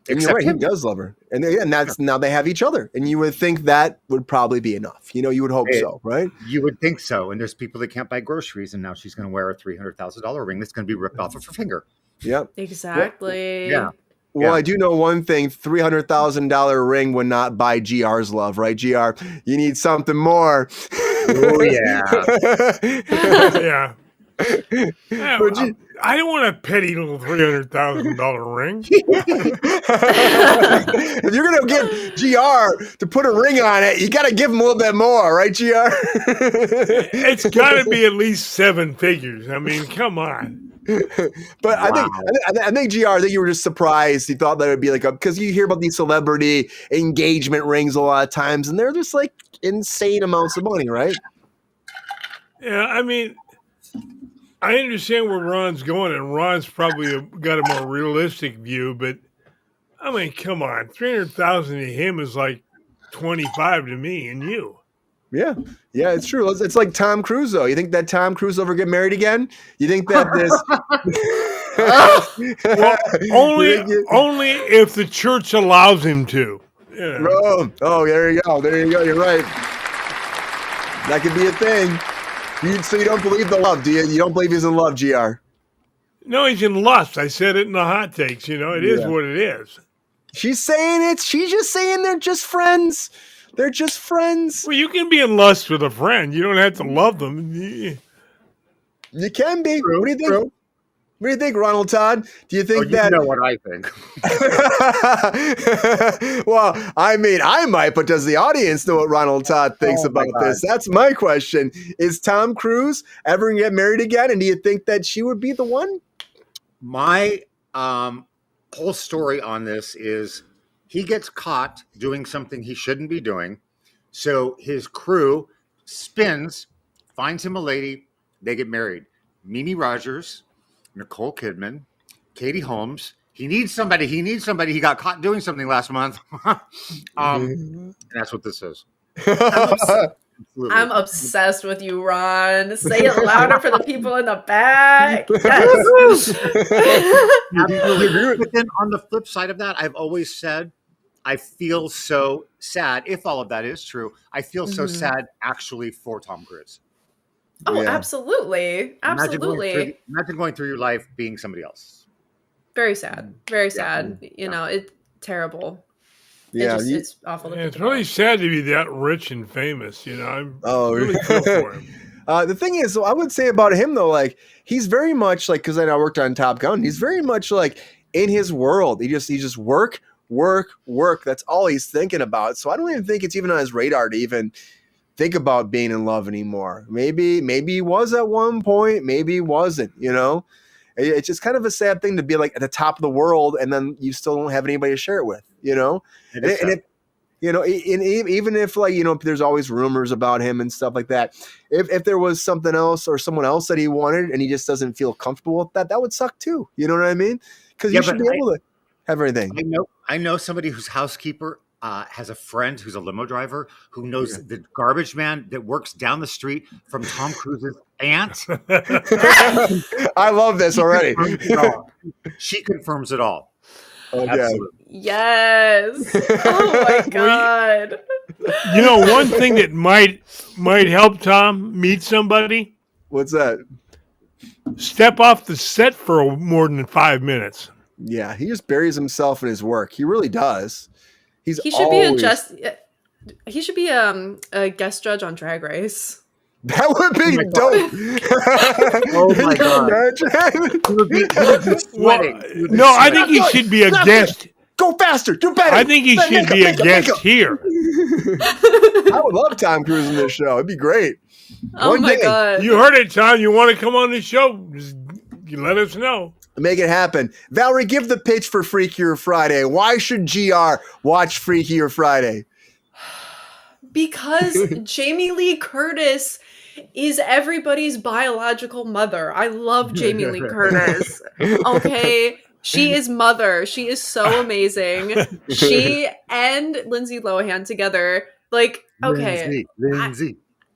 And you're right, he does love her. And that's now they have each other. And you would think that would probably be enough. You know, you would hope so, right? You would think so. And there's people that can't buy groceries, and now she's going to wear a $300,000 ring that's going to be ripped off of her finger. Yep. Exactly. Yeah. Well, I do know one thing, $300,000 ring would not buy GR's love, right, GR? You need something more. Oh, yeah. Yeah. I don't want a petty little $300,000 ring. If you're gonna get GR to put a ring on it, you gotta give him a little bit more, right, GR? It's got to be at least 7 figures. I mean, come on. But I think GR, I think you were just surprised. You thought that it would be like because you hear about these celebrity engagement rings a lot of times, and they're just like insane amounts of money, right? Yeah, I mean, I understand where Ron's going, and Ron's probably got a more realistic view. But I mean, come on, 300,000 to him is like 25 to me and you. Yeah, it's true. It's like Tom Cruise, though. You think that Tom Cruise will ever get married again? You think that this? Well, only if the church allows him to. Yeah. Oh, there you go. You're right. That could be a thing. So you don't believe the love, do you? You don't believe he's in love, GR? No, he's in lust. I said it in the hot takes. You know, it is what it is. She's saying it. She's just saying they're just friends. They're just friends. Well, you can be in lust with a friend. You don't have to love them. You can be. True, what do you think? True. What do you think, Ronald Todd? Do you think that? You know what I think. Well, I mean, I might, but does the audience know what Ronald Todd thinks about this? That's my question. Is Tom Cruise ever going to get married again? And do you think that she would be the one? My whole story on this is he gets caught doing something he shouldn't be doing. So his crew spins, finds him a lady, they get married. Mimi Rogers, Nicole Kidman, Katie Holmes. He needs somebody. He got caught doing something last month. And that's what this is. I'm obsessed with you, Ron. Say it louder for the people in the back. Yes. But then on the flip side of that, I've always said, I feel so sad. If all of that is true, I feel so sad actually for Tom Cruise. Oh, absolutely. Absolutely. Imagine going through your life being somebody else. Very sad. Very sad. You know, it's terrible. Yeah, it's awful. It's really sad to be that rich and famous. You know, I really feel for him. The thing is, I would say about him though, like he's very much like because I worked on Top Gun. He's very much like in his world. He just work. That's all he's thinking about. So I don't even think it's even on his radar to even think about being in love anymore. Maybe he was at one point. Maybe he wasn't. You know, it's just kind of a sad thing to be like at the top of the world and then you still don't have anybody to share it with. You know, even if like, you know, there's always rumors about him and stuff like that. If there was something else or someone else that he wanted and he just doesn't feel comfortable with that would suck too. You know what I mean? Because you should be able to have everything. I know somebody whose housekeeper has a friend who's a limo driver who knows the garbage man that works down the street from Tom Cruise's aunt. I love this already. She confirms it all. Okay. Yes. Oh my God. You know, one thing that might help Tom meet somebody. What's that? Step off the set for more than 5 minutes. Yeah, he just buries himself in his work. He really does. He should be a guest judge on Drag Race. That would be dope. Oh my God. He would be sweating. No, I think he should be a guest. Go faster. Do better. I think he should be a guest here. I would love Tom Cruise in this show. It'd be great. Oh my God. You heard it, Tom. You want to come on the show? Just let us know. Make it happen. Valerie, give the pitch for Freakier Friday. Why should GR watch Freakier Friday? Because Jamie Lee Curtis is everybody's biological mother. I love Jamie Lee Curtis. Okay. She is mother. She is so amazing. She and Lindsay Lohan together. Like, okay.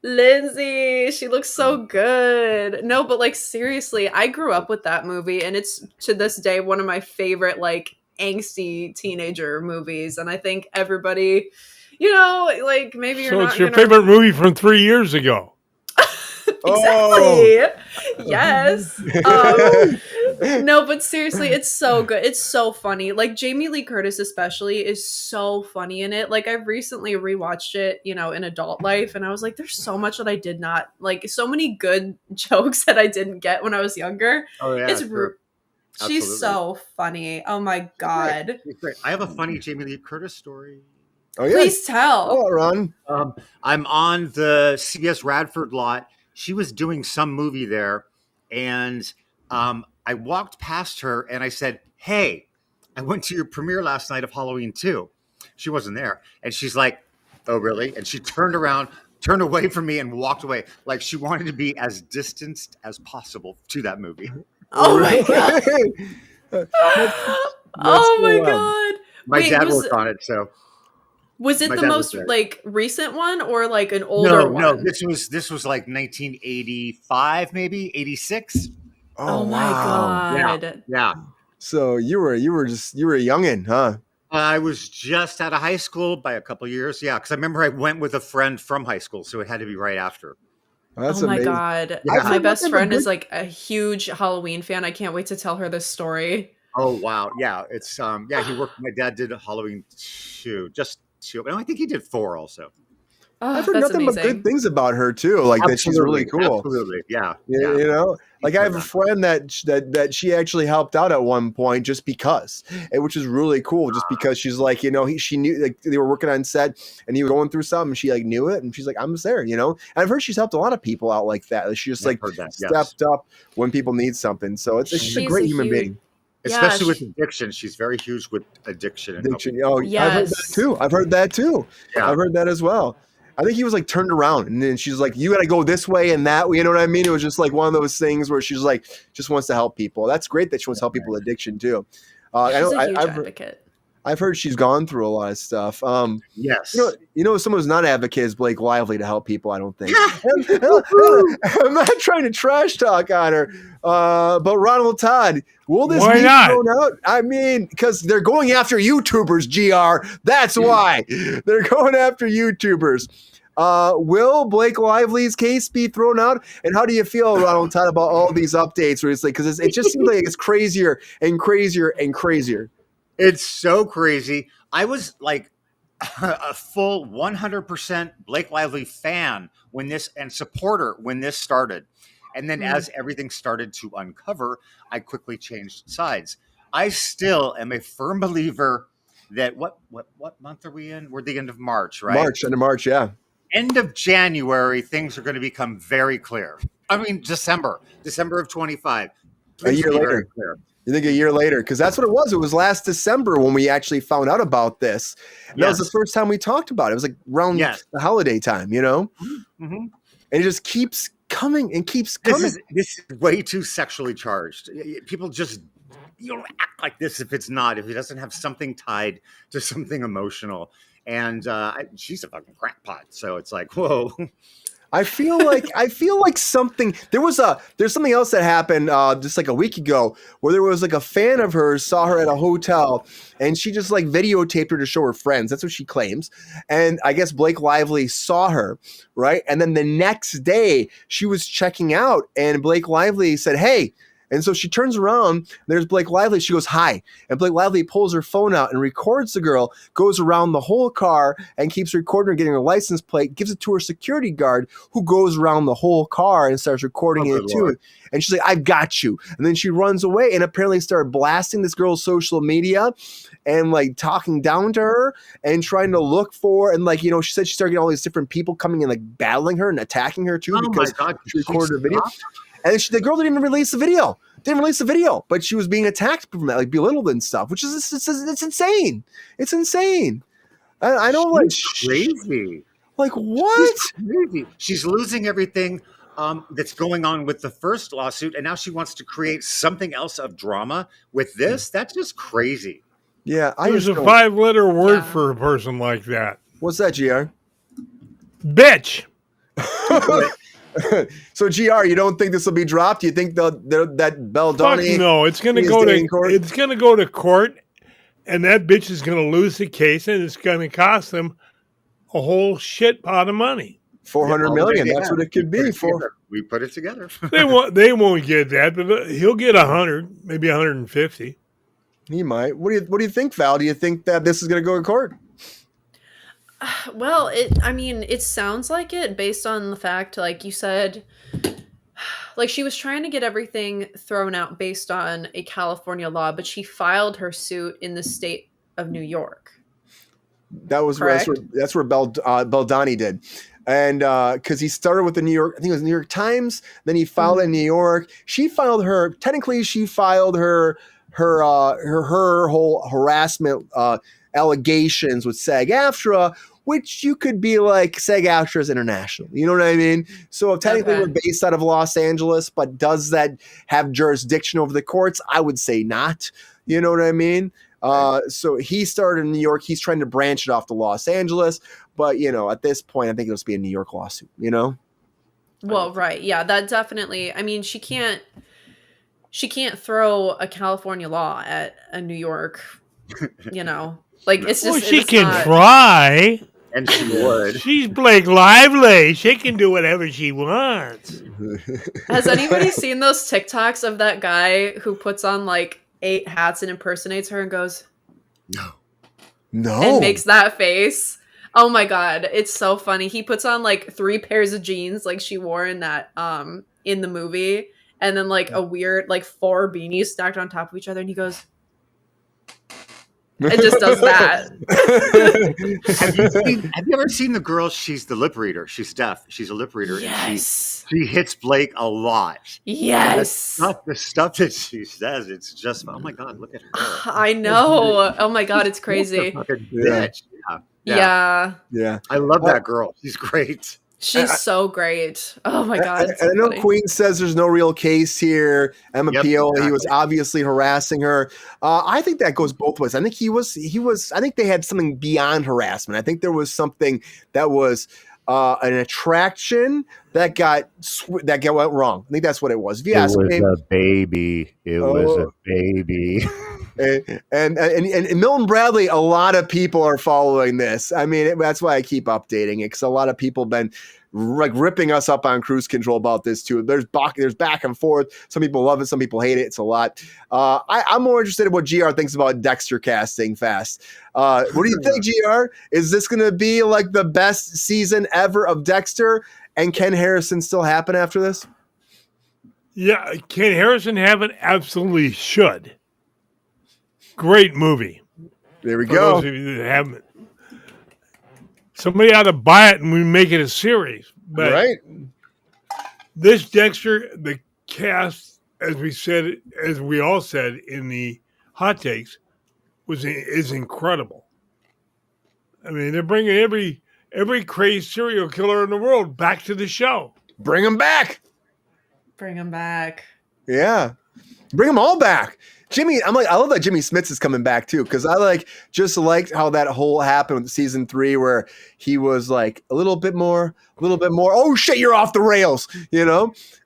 Lindsay, she looks so good. No, but like seriously, I grew up with that movie and it's to this day one of my favorite like angsty teenager movies. And I think everybody, you know, like maybe you're so not. So it's your favorite movie from 3 years ago. Exactly. Yes. No, but seriously, it's so good. It's so funny. Like Jamie Lee Curtis especially is so funny in it. Like I've recently rewatched it, you know, in adult life, and I was like, there's so much that I did not like, so many good jokes that I didn't get when I was younger. Oh yeah, It's sure. she's so funny. Oh my god. She's great. I have a funny Jamie Lee Curtis story. Oh yeah. Please tell. Oh, Ron. I'm on the CBS Radford lot. She was doing some movie there, and I walked past her and I said, "Hey, I went to your premiere last night of Halloween 2." She wasn't there, and she's like, "Oh, really?" And she turned around, turned away from me, and walked away like she wanted to be as distanced as possible to that movie. Oh my god. Oh my god. My dad worked on it, so. Was it the most like recent one or like an older one? No, this was like 1985, maybe 86. Oh my god. Yeah. So you were a youngin', huh? I was just out of high school by a couple years. Yeah, because I remember I went with a friend from high school, so it had to be right after. That's oh my amazing. god. Yeah. My best friend is like a huge Halloween fan. I can't wait to tell her this story. Oh wow. Yeah. It's he worked, my dad did Halloween 2, just 2. No, I think he did 4 also. Oh, I've heard nothing but good things about her too. Like that she's really cool. Absolutely. Yeah. You know, like I have a friend that she actually helped out at one point just because, which is really cool. Just because she's like, you know, she knew like they were working on set and he was going through something. She like knew it and she's like, I'm just there, you know. And I've heard she's helped a lot of people out like that. She just stepped up when people need something. So she's a great human being. Especially with addiction. She's very huge with addiction. Oh, yes. I've heard that too. Yeah. I've heard that as well. I think he was like turned around and then she's like, you got to go this way and that way. You know what I mean? It was just like one of those things where she's like, just wants to help people. That's great that she wants to help people with addiction too. She's a huge advocate. I've heard she's gone through a lot of stuff. Yes. You know, someone who's not an advocate is Blake Lively to help people, I don't think. I'm not trying to trash talk on her. But Ronald Todd, will this be thrown out? I mean, because they're going after YouTubers, GR. That's why. They're going after YouTubers. Will Blake Lively's case be thrown out? And how do you feel, Ronald Todd, about all these updates? Where it's like, because it just seems like it's crazier and crazier and crazier. It's so crazy. I was like a full 100% Blake Lively fan and supporter when this started. And then as everything started to uncover, I quickly changed sides. I still am a firm believer that what month are we in? We're the end of March, right? End of March, yeah. End of January, things are going to become very clear. I mean, December of 25. A year later. You think a year later? Because that's what it was. It was last December when we actually found out about this. And that was the first time we talked about it. It was like around the holiday time, you know? Mm-hmm. And it just keeps coming and keeps coming. This is way too sexually charged. People just act like this if it doesn't have something tied to something emotional. And she's a fucking crackpot. So it's like, whoa. I feel like something there's something else that happened just like a week ago where there was like a fan of hers saw her at a hotel and she just like videotaped her to show her friends. That's what she claims. And I guess Blake Lively saw her, right? And then the next day she was checking out and Blake Lively said, "Hey." And so she turns around, there's Blake Lively, she goes, "Hi." And Blake Lively pulls her phone out and records the girl, goes around the whole car and keeps recording her, getting her license plate, gives it to her security guard who goes around the whole car and starts recording it too. And she's like, "I've got you." And then she runs away and apparently started blasting this girl's social media and like talking down to her and trying to look for, and like, you know, she said she started getting all these different people coming and like battling her and attacking her too because she recorded a video. And the girl didn't even release the video. But she was being attacked from that, like belittled and stuff, which is it's insane. It's insane. I don't like crazy. Like what? She's losing everything that's going on with the first lawsuit, and now she wants to create something else of drama with this. That's just crazy. Yeah, there's a 5-letter word for a person like that. What's that, GR? Bitch. So GR, you don't think this will be dropped? You think that Baldoni? Fuck no, it's going to go to court, and that bitch is going to lose the case, and it's going to cost them a whole shit pot of money. 400 million. That's what it could be for. We put it together. They won't get that, but he'll get 100, maybe 150. He might. What do you think, Val? Do you think that this is going to go to court? Well, it sounds like it based on the fact, like you said, like she was trying to get everything thrown out based on a California law, but she filed her suit in the state of New York. That's where Baldoni did. And because he started with the New York, I think it was New York Times, then he filed in New York. She filed her whole harassment allegations with SAG-AFTRA, which you could be like, SAG-AFTRA is international. You know what I mean? So technically we're based out of Los Angeles, but does that have jurisdiction over the courts? I would say not. You know what I mean? So he started in New York. He's trying to branch it off to Los Angeles. But, at this point, I think it'll just be a New York lawsuit, Well, right. Yeah, that definitely. I mean, she can't throw a California law at a New York, Like, it's just. Well, she can try. And she would. She's Blake Lively. She can do whatever she wants. Has anybody seen those TikToks of that guy who puts on, like, 8 hats and impersonates her and goes, No. And makes that face? Oh my God. It's so funny. He puts on like 3 pairs of jeans like she wore in that in the movie, and then like a weird like 4 beanies stacked on top of each other, and he goes, it just does that. Have you ever seen the girl? She's the lip reader. She's deaf. She's a lip reader. Yes. And she hits Blake a lot. Yes. The stuff that she says, it's just, oh my God, look at her. I know. Oh my God, it's crazy. Bitch. Yeah. I love that girl. She's great. She's so great. Oh my God. I know funny. Queen says there's no real case here. Emma Peel, exactly. He was obviously harassing her. I think that goes both ways. I think he was, I think they had something beyond harassment. I think there was something that was an attraction that went wrong. I think that's what it was. It was a baby. It was a baby. And Milton Bradley, a lot of people are following this. I mean, that's why I keep updating it, because a lot of people have been like ripping us up on Kruse Control about this too. There's back and forth. Some people love it, some people hate it. It's a lot. I'm more interested in what GR thinks about Dexter casting. Fast. What do you think, GR? Is this going to be like the best season ever of Dexter? And can Harrison still happen after this? Yeah, can Harrison happen? Absolutely should. Great movie. There we go. Those of you that haven't. Somebody ought to buy it and we make it a series. But right. This Dexter, the cast, as we all said in the hot takes, is incredible. I mean, they're bringing every crazed serial killer in the world back to the show. Bring them back. Bring them back. Yeah. Bring them all back. Jimmy, I love that Jimmy Smits is coming back too, because I liked how that whole happened with season 3, where he was like a little bit more. Oh shit, you're off the rails,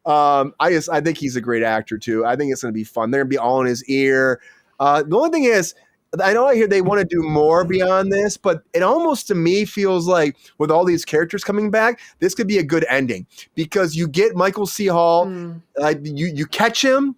I think he's a great actor too. I think it's gonna be fun. They're gonna be all in his ear. The only thing is, I know I hear they want to do more beyond this, but it almost to me feels like with all these characters coming back, this could be a good ending, because you get Michael C. Hall, you catch him.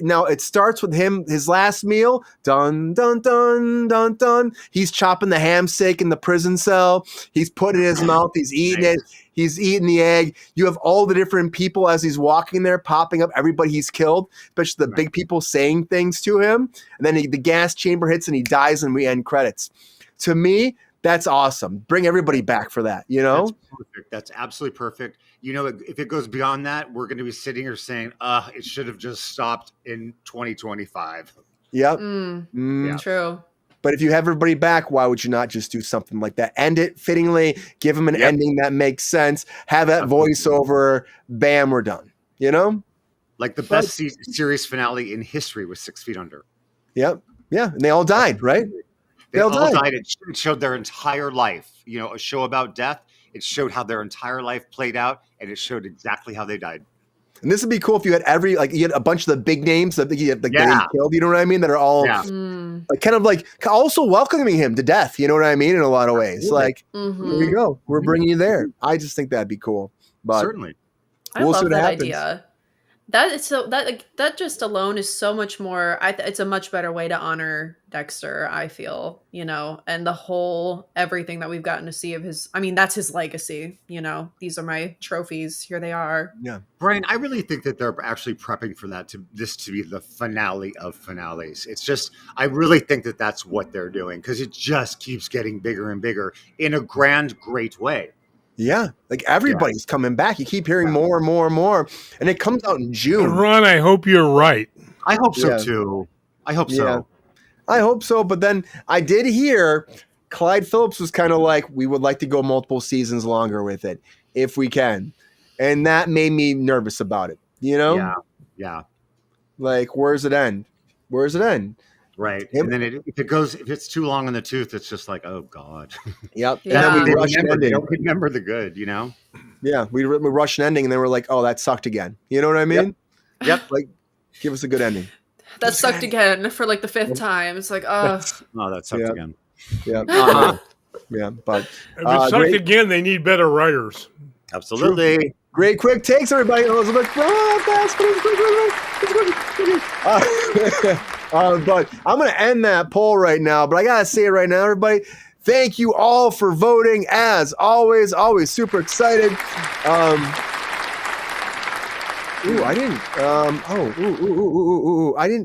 Now it starts with him, his last meal, dun, dun, dun, dun, dun. He's chopping the ham steak in the prison cell. He's putting it in his mouth. He's eating it. He's eating the egg. You have all the different people as he's walking there, popping up everybody he's killed, especially the big people saying things to him. And then the gas chamber hits and he dies and we end credits. To me, that's awesome. Bring everybody back for that, That's perfect. That's absolutely perfect. If it goes beyond that, we're going to be sitting here saying, it should have just stopped in 2025. Yep. True. But if you have everybody back, why would you not just do something like that? End it fittingly, give them an ending that makes sense, have that voiceover, bam, we're done. Like the best series finale in history was 6 Feet Under. Yep. Yeah. And they all died, right? They all died. It showed their entire life. A show about death. It showed how their entire life played out, and it showed exactly how they died. And this would be cool if you had you had a bunch of the big names that he that he killed, you know what I mean? That are all like kind of like also welcoming him to death, you know what I mean? In a lot of ways. Like, here we go. We're bringing you there. I just think that'd be cool. But certainly. I love that idea. That just alone is so much more. It's a much better way to honor Dexter, I feel, and the whole everything that we've gotten to see of his. I mean, that's his legacy. These are my trophies. Here they are. Yeah, Brian, I really think that they're actually prepping for this to be the finale of finales. It's just, I really think that that's what they're doing because it just keeps getting bigger and bigger in a grand, great way. Yeah, like everybody's coming back. You keep hearing more and more and more, and it comes out in June. Ron, I hope you're right. I hope so too. I hope so. I hope so. But then I did hear Clyde Phillips was kind of like, we would like to go multiple seasons longer with it if we can, and that made me nervous about it. Yeah. Like, where's it end? Right. And then if it's too long in the tooth, it's just like, oh God. Yep. Yeah. And then we don't remember the good, Yeah. We rush an ending and then we're like, oh, that sucked again. You know what I mean? Yep. Like, give us a good ending. That sucked again for like the 5th time. It's like, oh, that sucked again. Yeah. Yeah. But if it sucked again, they need better writers. Absolutely. True. Great quick takes, everybody. Elizabeth. But I'm going to end that poll right now. But I got to say it right now, everybody. Thank you all for voting. As always super excited. I didn't.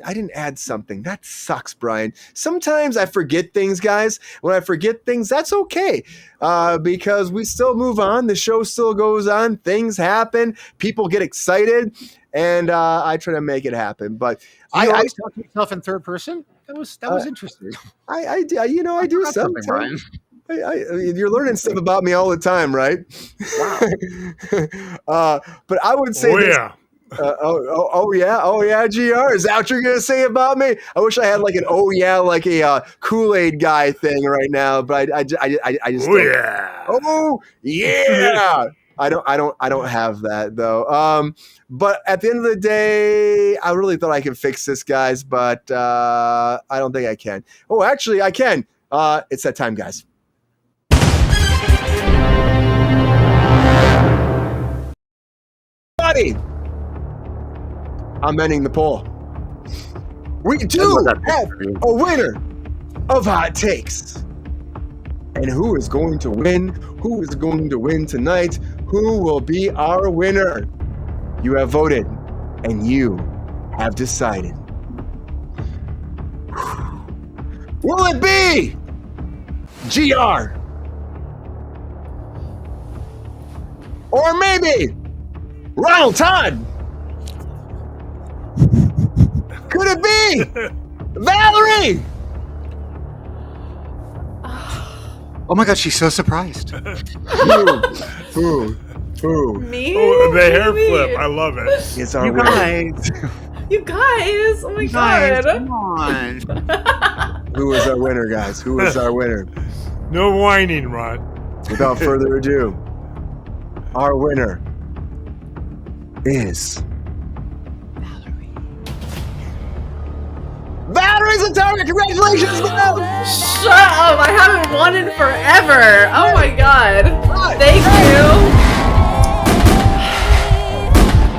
I didn't add something. That sucks, Brian. Sometimes I forget things, guys. When I forget things, that's okay, because we still move on. The show still goes on. Things happen. People get excited, and I try to make it happen. But I always talk to yourself in third person. That was interesting. I do something, Brian. You're learning stuff about me all the time, right? Wow. But I would say, yeah. GR. Is that what you're gonna say about me? I wish I had like an like a Kool-Aid guy thing right now, but I just I don't have that though. But at the end of the day, I really thought I could fix this, guys, but I don't think I can. Oh, actually, I can. It's that time, guys. Buddy, I'm ending the poll. We do have a winner of Hot Takes. And who is going to win? Who is going to win tonight? Who will be our winner? You have voted, and you have decided. Will it be GR? Or maybe Ronald Todd? Could it be Valerie? Oh my God, she's so surprised. Who? Me? Oh, the hair flip. I love it. It's our winner. You guys. Oh my God. Come on. Who is our winner, guys? Who is our winner? No whining, Ron. Without further ado, our winner is Valerie's a target. Congratulations, Val! Shut up! I haven't won in forever. Oh my God! Thank you.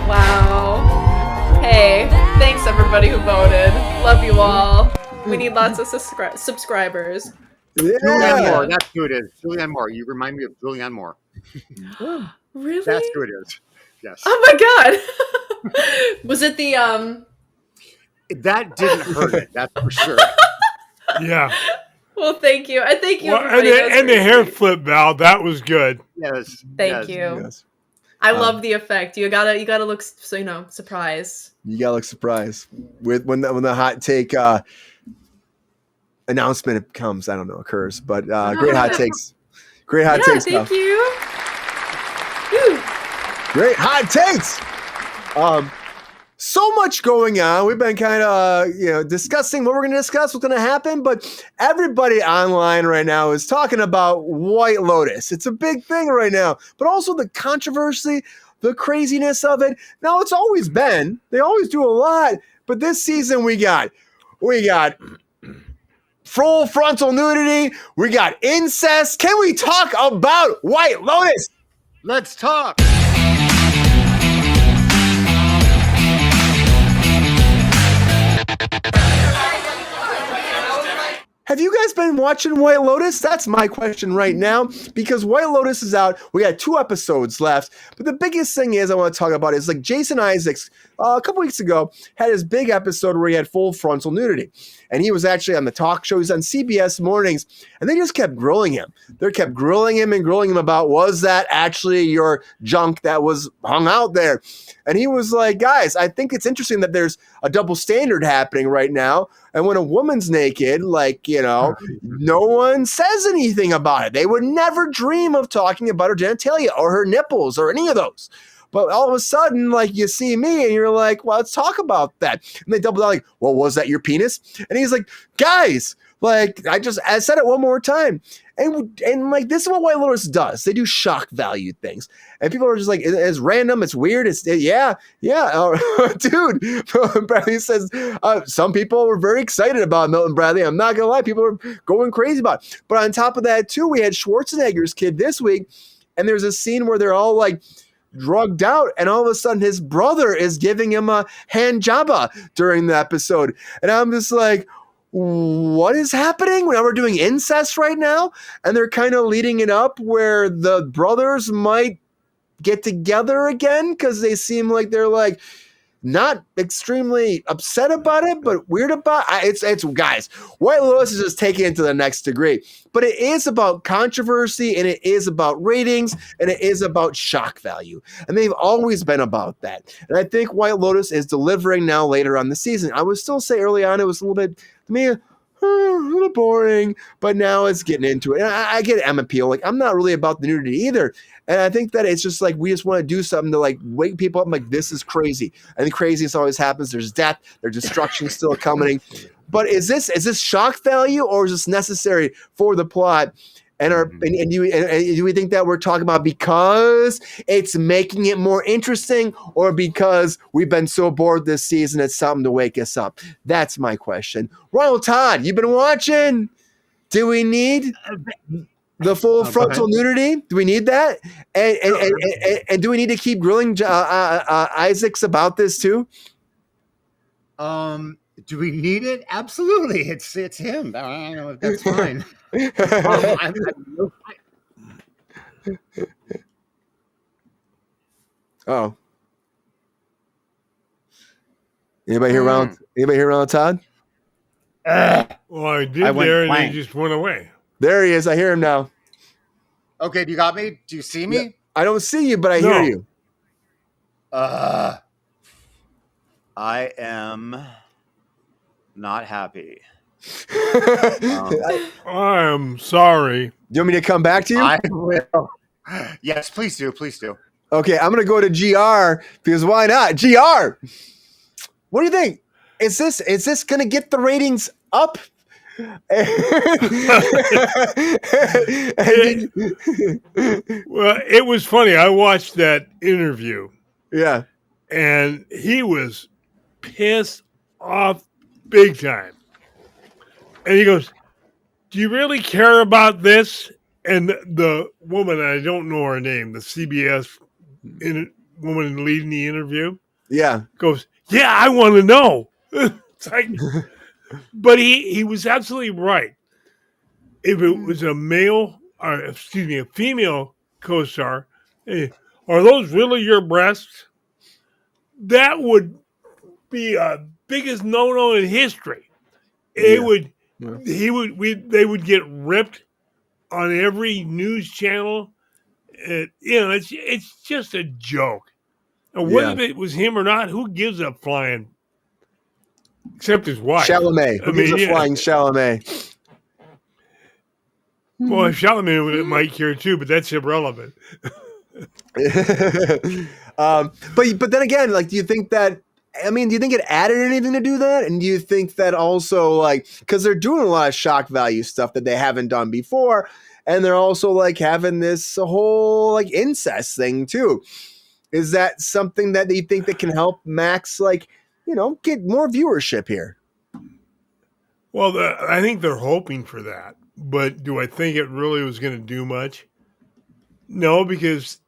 Wow. Hey, thanks everybody who voted. Love you all. We need lots of subscribers. Yeah. Julianne Moore. That's who it is. Julianne Moore. You remind me of Julianne Moore. Really? That's who it is. Yes. Oh my God! Was it the That didn't hurt it. That's for sure. Yeah. Well, thank you. I thank you. Well, and the hair flip, Val. That was good. Yes. Thank you. Yes. I love the effect. You gotta look surprised. You gotta look surprised with when the hot take announcement comes. I don't know, occurs, but great hot takes. Great hot takes. Thank you. Woo. Great hot takes. So much going on. We've been kind of, discussing what we're going to discuss, what's going to happen. But everybody online right now is talking about White Lotus. It's a big thing right now. But also the controversy the craziness of it. Now, it's always been. They always do a lot. But this season we got full frontal nudity. We got incest. Can we talk about White Lotus? Let's talk. Have you guys been watching White Lotus? That's my question right now, because White Lotus is out. We got 2 episodes left, but the biggest thing is I want to talk about is like Jason Isaacs a couple weeks ago had his big episode where he had full frontal nudity, and he was actually on the talk shows on CBS mornings, and they just kept grilling him. They kept grilling him about, was that actually your junk that was hung out there? And he was like, guys, I think it's interesting that there's a double standard happening right now. And when a woman's naked, like, you know, no one says anything about it. They would never dream of talking about her genitalia or her nipples or any of those. But all of a sudden, like, you see me and you're like, well, let's talk about that. And they double down like, well, was that your penis? And he's like, guys, like, I said it one more time. And like, this is what White Lotus does. They do shock value things. And people are just like, it's random. It's weird. Yeah. Dude, Milton Bradley says, some people were very excited about Milton Bradley. I'm not going to lie. People are going crazy about it. But on top of that, too, we had Schwarzenegger's kid this week. And there's a scene where they're all like drugged out. And all of a sudden, his brother is giving him a hand jabba during the episode. And I'm just like, what is happening? Now we're doing incest right now, and they're kind of leading it up where the brothers might get together again because they seem like they're like not extremely upset about it, but weird about it. It's guys, White Lotus is just taking it to the next degree. But it is about controversy, and it is about ratings, and it is about shock value. And they've always been about that. And I think White Lotus is delivering now later on the season. I would still say early on it was a little bit, to me, a little boring, but now it's getting into it. And I get Emma Peel. Like, I'm not really about the nudity either. And I think that it's just like, we just want to do something to like wake people up. I'm like, this is crazy. And the craziest always happens. There's death, there's destruction still coming. But is this shock value, or is this necessary for the plot? And do we think that we're talking about because it's making it more interesting, or because we've been so bored this season it's something to wake us up? That's my question. Ronald Todd, you've been watching. Do we need the full frontal nudity? Do we need that? And do we need to keep grilling Isaacs about this too? Do we need it? Absolutely. It's him. I don't know if that's fine. Oh. Anybody here around Todd? Well, I did there, and he just went away. There he is. I hear him now. Okay, do you got me? Do you see me? Yeah, I don't see you, but I hear you. I am not happy. I'm sorry. Do you want me to come back to you? I will. Yes, please do. Please do. Okay, I'm going to go to GR because why not? GR, what do you think? Is this going to get the ratings up? Well, it was funny. I watched that interview. Yeah. And he was pissed off big time. And he goes, do you really care about this? And the woman, I don't know her name, the CBS woman leading the interview, goes, yeah, I want to know. It's like, but he was absolutely right. If it was a female co-star, hey, are those really your breasts? That would be a biggest no-no in history. They would get ripped on every news channel. It's just a joke. And whether it was him or not, who gives a flying? Except his wife. Chalamet. Who gives a flying Chalamet? Well, Chalamet might care too, but that's irrelevant. But then again, like, do you think it added anything to do that? And do you think that also, like, because they're doing a lot of shock value stuff that they haven't done before, and they're also like having this whole like incest thing too. Is that something that they think that can help Max, like, get more viewership here? Well, I think they're hoping for that. But do I think it really was going to do much? No, because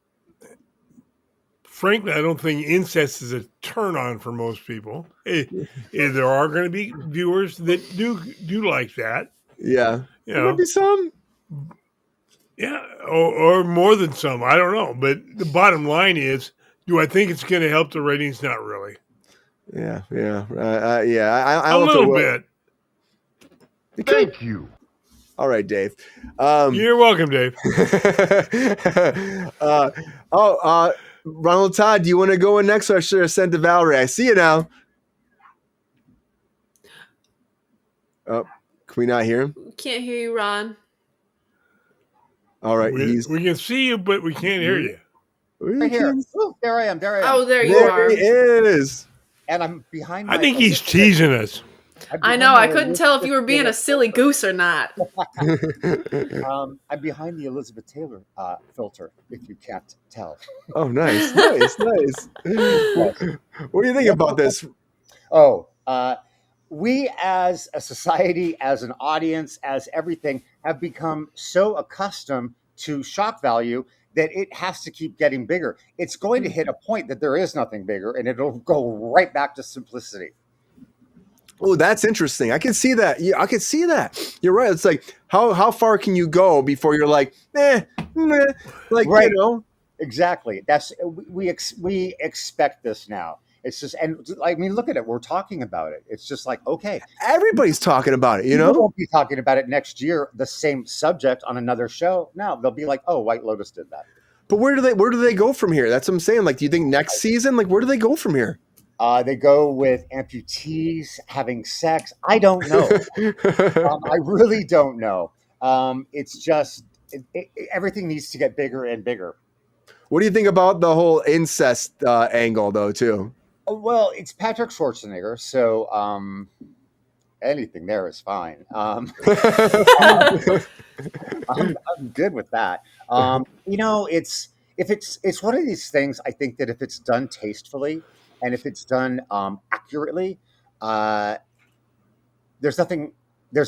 frankly, I don't think incest is a turn on for most people. There are going to be viewers that do like that. Yeah. There might be some. Yeah, or more than some. I don't know. But the bottom line is, do I think it's going to help the ratings? Not really. Yeah. I a little bit. Thank you. All right, Dave. You're welcome, Dave. Ronald Todd, do you want to go in next, or should I send to Valerie? I see you now. Oh, can we not hear him? Can't hear you, Ron. All right, we can see you, but we can't hear you. Right here. Ooh, there I am. Oh, there you are. He is. And I'm behind. I think he's teasing us. I know. I couldn't tell if you were being a silly goose or not. I'm behind the Elizabeth Taylor filter, if you can't tell. Oh, nice. What do you think about this? Oh, we as a society, as an audience, as everything, have become so accustomed to shock value that it has to keep getting bigger. It's going to hit a point that there is nothing bigger, and it'll go right back to simplicity. Oh, that's interesting. I can see that. Yeah, I can see that. You're right. It's like how far can you go before you're like, like, right. Exactly. That's we expect this now. It's just, and I mean, look at it. We're talking about it. It's just like, okay, everybody's talking about it. People won't be talking about it next year. The same subject on another show. No, they'll be like, oh, White Lotus did that. But where do they go from here? That's what I'm saying. Like, do you think next season? Like, where do they go from here? They go with amputees having sex. I don't know. I really don't know. It's just everything needs to get bigger and bigger. What do you think about the whole incest angle, though, too? Well, it's Patrick Schwarzenegger, so anything there is fine. I'm good with that. It's one of these things. I think that if it's done tastefully, and if it's done accurately, there's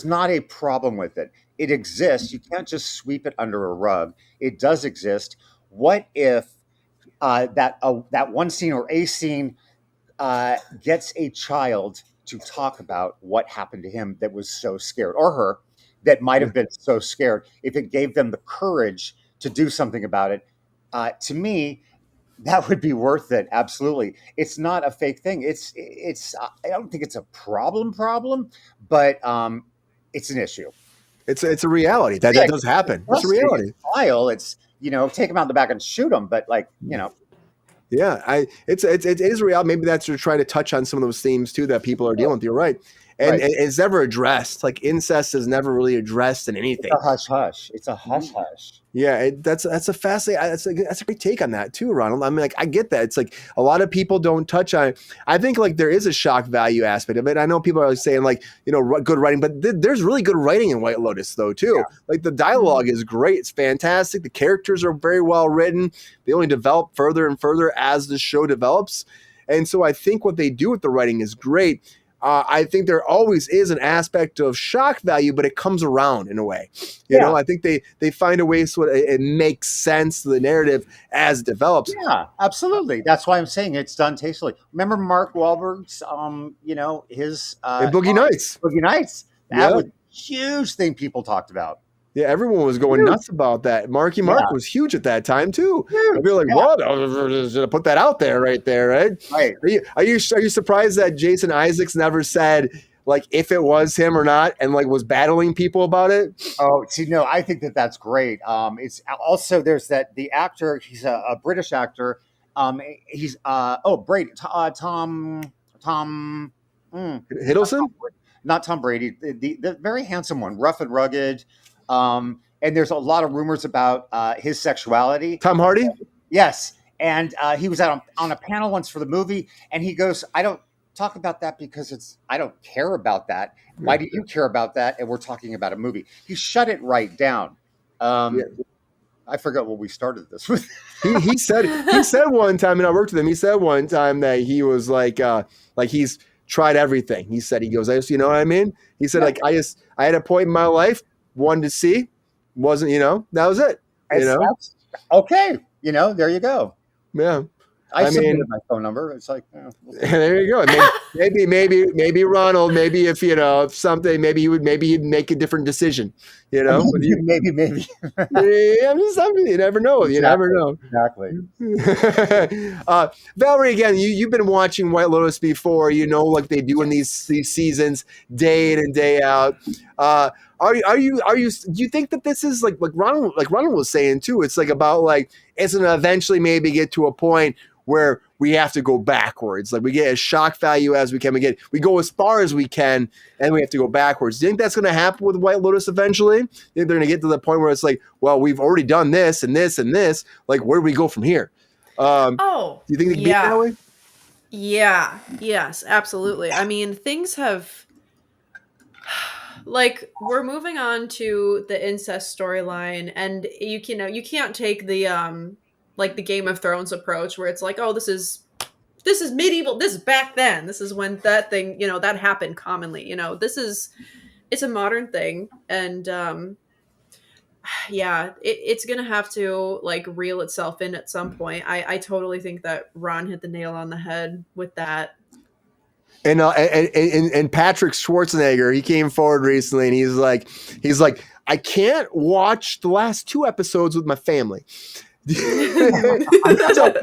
not a problem with it. It exists. You can't just sweep it under a rug. It does exist. What if that one scene or a scene gets a child to talk about what happened to him that was so scared, or her that might have been so scared? If it gave them the courage to do something about it, to me, that would be worth it. Absolutely. It's not a fake thing. It's I don't think it's a problem, but it's an issue. It's a reality that does happen. It's a reality. It's take them out in the back and shoot them. But yeah, it is real. Maybe that's to try to touch on some of those themes too that people are dealing with. You're right. And it's never addressed. Like incest is never really addressed in anything. It's a hush hush. It's a hush hush. Yeah, that's a fascinating. That's a great take on that too, Ronald. I mean, like I get that. It's like a lot of people don't touch on it. I think like there is a shock value aspect of it. I know people are saying like good writing, but there's really good writing in White Lotus though too. Yeah. Like the dialogue is great. It's fantastic. The characters are very well written. They only develop further and further as the show develops, and so I think what they do with the writing is great. I think there always is an aspect of shock value, but it comes around in a way. You know, I think they find a way so it makes sense to the narrative as it develops. Yeah, absolutely. That's why I'm saying it's done tastefully. Remember Mark Wahlberg's, his Boogie Nights. Boogie Nights. That was a huge thing people talked about. Yeah, everyone was going nuts about that. Marky Mark was huge at that time too. I'd be like, "What? Should I put that out there, right there, right?" Right. Are you surprised that Jason Isaacs never said like if it was him or not, and like was battling people about it? Oh, see, no, I think that's great. It's also there's the actor. He's a British actor. He's Brady. Tom Hiddleston. Not Tom Brady. The very handsome one, rough and rugged. And there's a lot of rumors about his sexuality. Tom Hardy? Yes. And he was out on a panel once for the movie, and he goes, I don't talk about that because I don't care about that. Why do you care about that? And we're talking about a movie. He shut it right down. I forgot what we started this with. he said one time, and I worked with him. He said one time that he was like he's tried everything. He said, he goes, I just, you know what I mean? He said, like, I had a point in my life, wanted to see, wasn't, that was it. Okay. There you go. Yeah. I submitted my phone number. It's like, we'll there you go. Maybe Ronald, maybe if something, maybe he'd make a different decision. Maybe. Yeah, you never know. You never know. Exactly. Valerie, again, you've been watching White Lotus before. Like they do in these seasons, day in and day out. Do you think that this is like Ronald was saying too? It's like about like it's gonna eventually maybe get to a point where we have to go backwards. Like we get as shock value as we can. We go as far as we can, and we have to go backwards. Do you think that's going to happen with White Lotus eventually? Do you think they're going to get to the point where it's like, well, we've already done this and this and this. Like, where do we go from here? Do you think they can be that way? Yeah. Yes, absolutely. I mean, things have... Like, we're moving on to the incest storyline, and you can't take the like the Game of Thrones approach where it's like, oh, this is medieval, this is back then, this is when that thing, that happened commonly. It's a modern thing, and it's gonna have to like reel itself in at some point. I totally think that Ron hit the nail on the head with that. And Patrick Schwarzenegger, he came forward recently and he's like, I can't watch the last 2 episodes with my family. So,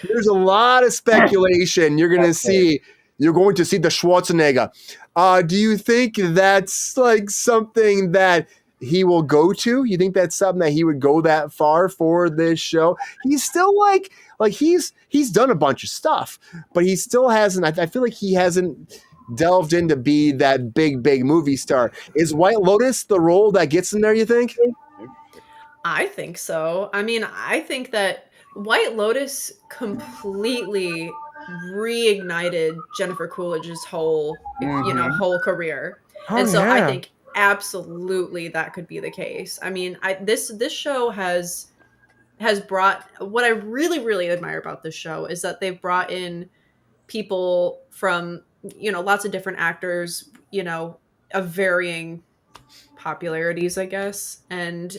there's a lot of speculation. You're going to see the Schwarzenegger. Do you think that's like something that he will go to? You think that's something that he would go that far for this show? He's still like he's done a bunch of stuff, but he still hasn't. I feel like he hasn't delved into be that big movie star. Is White Lotus the role that gets him there, you think? I think so. I mean, I think that White Lotus completely reignited Jennifer Coolidge's whole career. I think absolutely that could be the case. I mean, this show has brought, what I really, really admire about this show is that they've brought in people from, lots of different actors, of varying popularities, I guess. And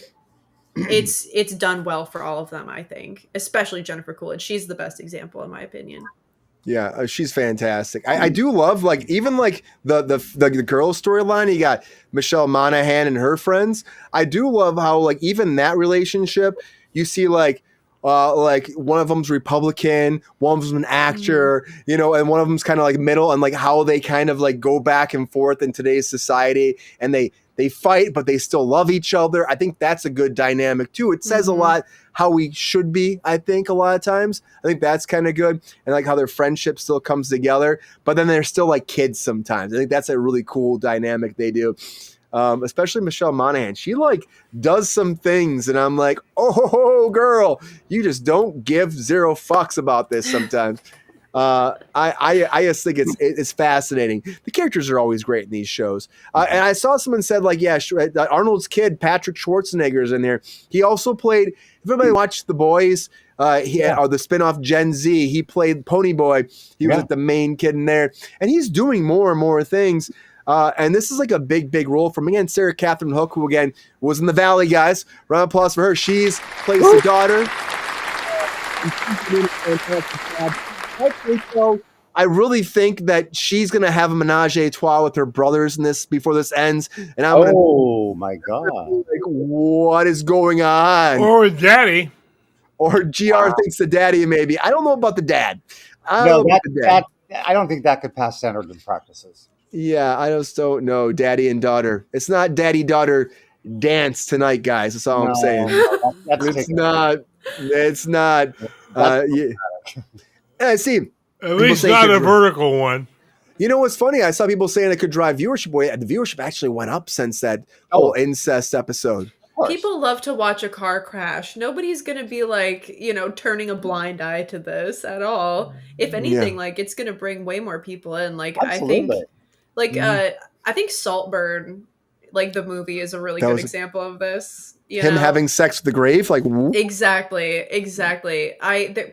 it's done well for all of them, I think, especially Jennifer Coolidge. She's the best example in my opinion. Yeah, she's fantastic. I do love even the girl storyline. You got Michelle Monaghan and her friends. I do love how even that relationship, you see like one of them's Republican, one of them's an actor, and one of them's kind of like middle, and like how they kind of like go back and forth in today's society, and they fight, but they still love each other. I think that's a good dynamic too. It says a lot how we should be, I think, a lot of times. I think that's kind of good. And like how their friendship still comes together, but then they're still like kids sometimes. I think that's a really cool dynamic they do. Especially Michelle Monaghan. She like does some things and I'm like, oh girl, you just don't give 0 fucks about this sometimes. I just think it's fascinating. The characters are always great in these shows. And I saw someone said like, yeah, Arnold's kid, Patrick Schwarzenegger, is in there. He also played, if everybody watched The Boys, or the spinoff Gen Z, he played Pony Boy. He was like the main kid in there. And he's doing more and more things. And this is like a big role from, again, Sarah Catherine Hook, who again was in The Valley, guys. Round of applause for her. She's plays the daughter. I really think that she's gonna have a menage a trois with her brothers in this before this ends, and I'm gonna. Oh my god! Like, what is going on? Or with daddy, or GR thinks the daddy maybe. I don't know about the dad. I don't think that could pass standard practices. Yeah, I just don't know. Daddy and daughter. It's not daddy daughter dance tonight, guys. That's all I'm saying. It's not. It's not. I see. At least not a vertical one. You know what's funny? I saw people saying it could drive viewership away. The viewership actually went up since that whole incest episode. People love to watch a car crash. Nobody's going to be like, turning a blind eye to this at all. If anything, like it's going to bring way more people in. Like, absolutely. I think Saltburn, like the movie is a really That good was example of this. You him know? having sex with the grave, like Exactly.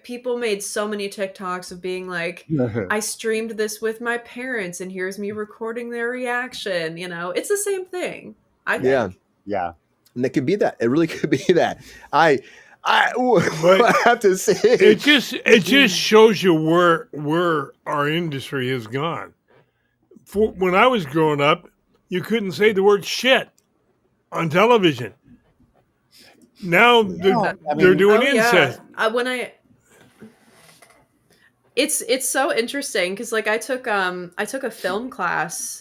People made so many TikToks of being like, I streamed this with my parents, and here's me recording their reaction. You know, it's the same thing. I think. Yeah. And it could be that. It really could be that. I But have to say, it just shows you where our industry has gone. When I was growing up, you couldn't say the word shit on television. Now they're doing incest. It's so interesting because like I took a film class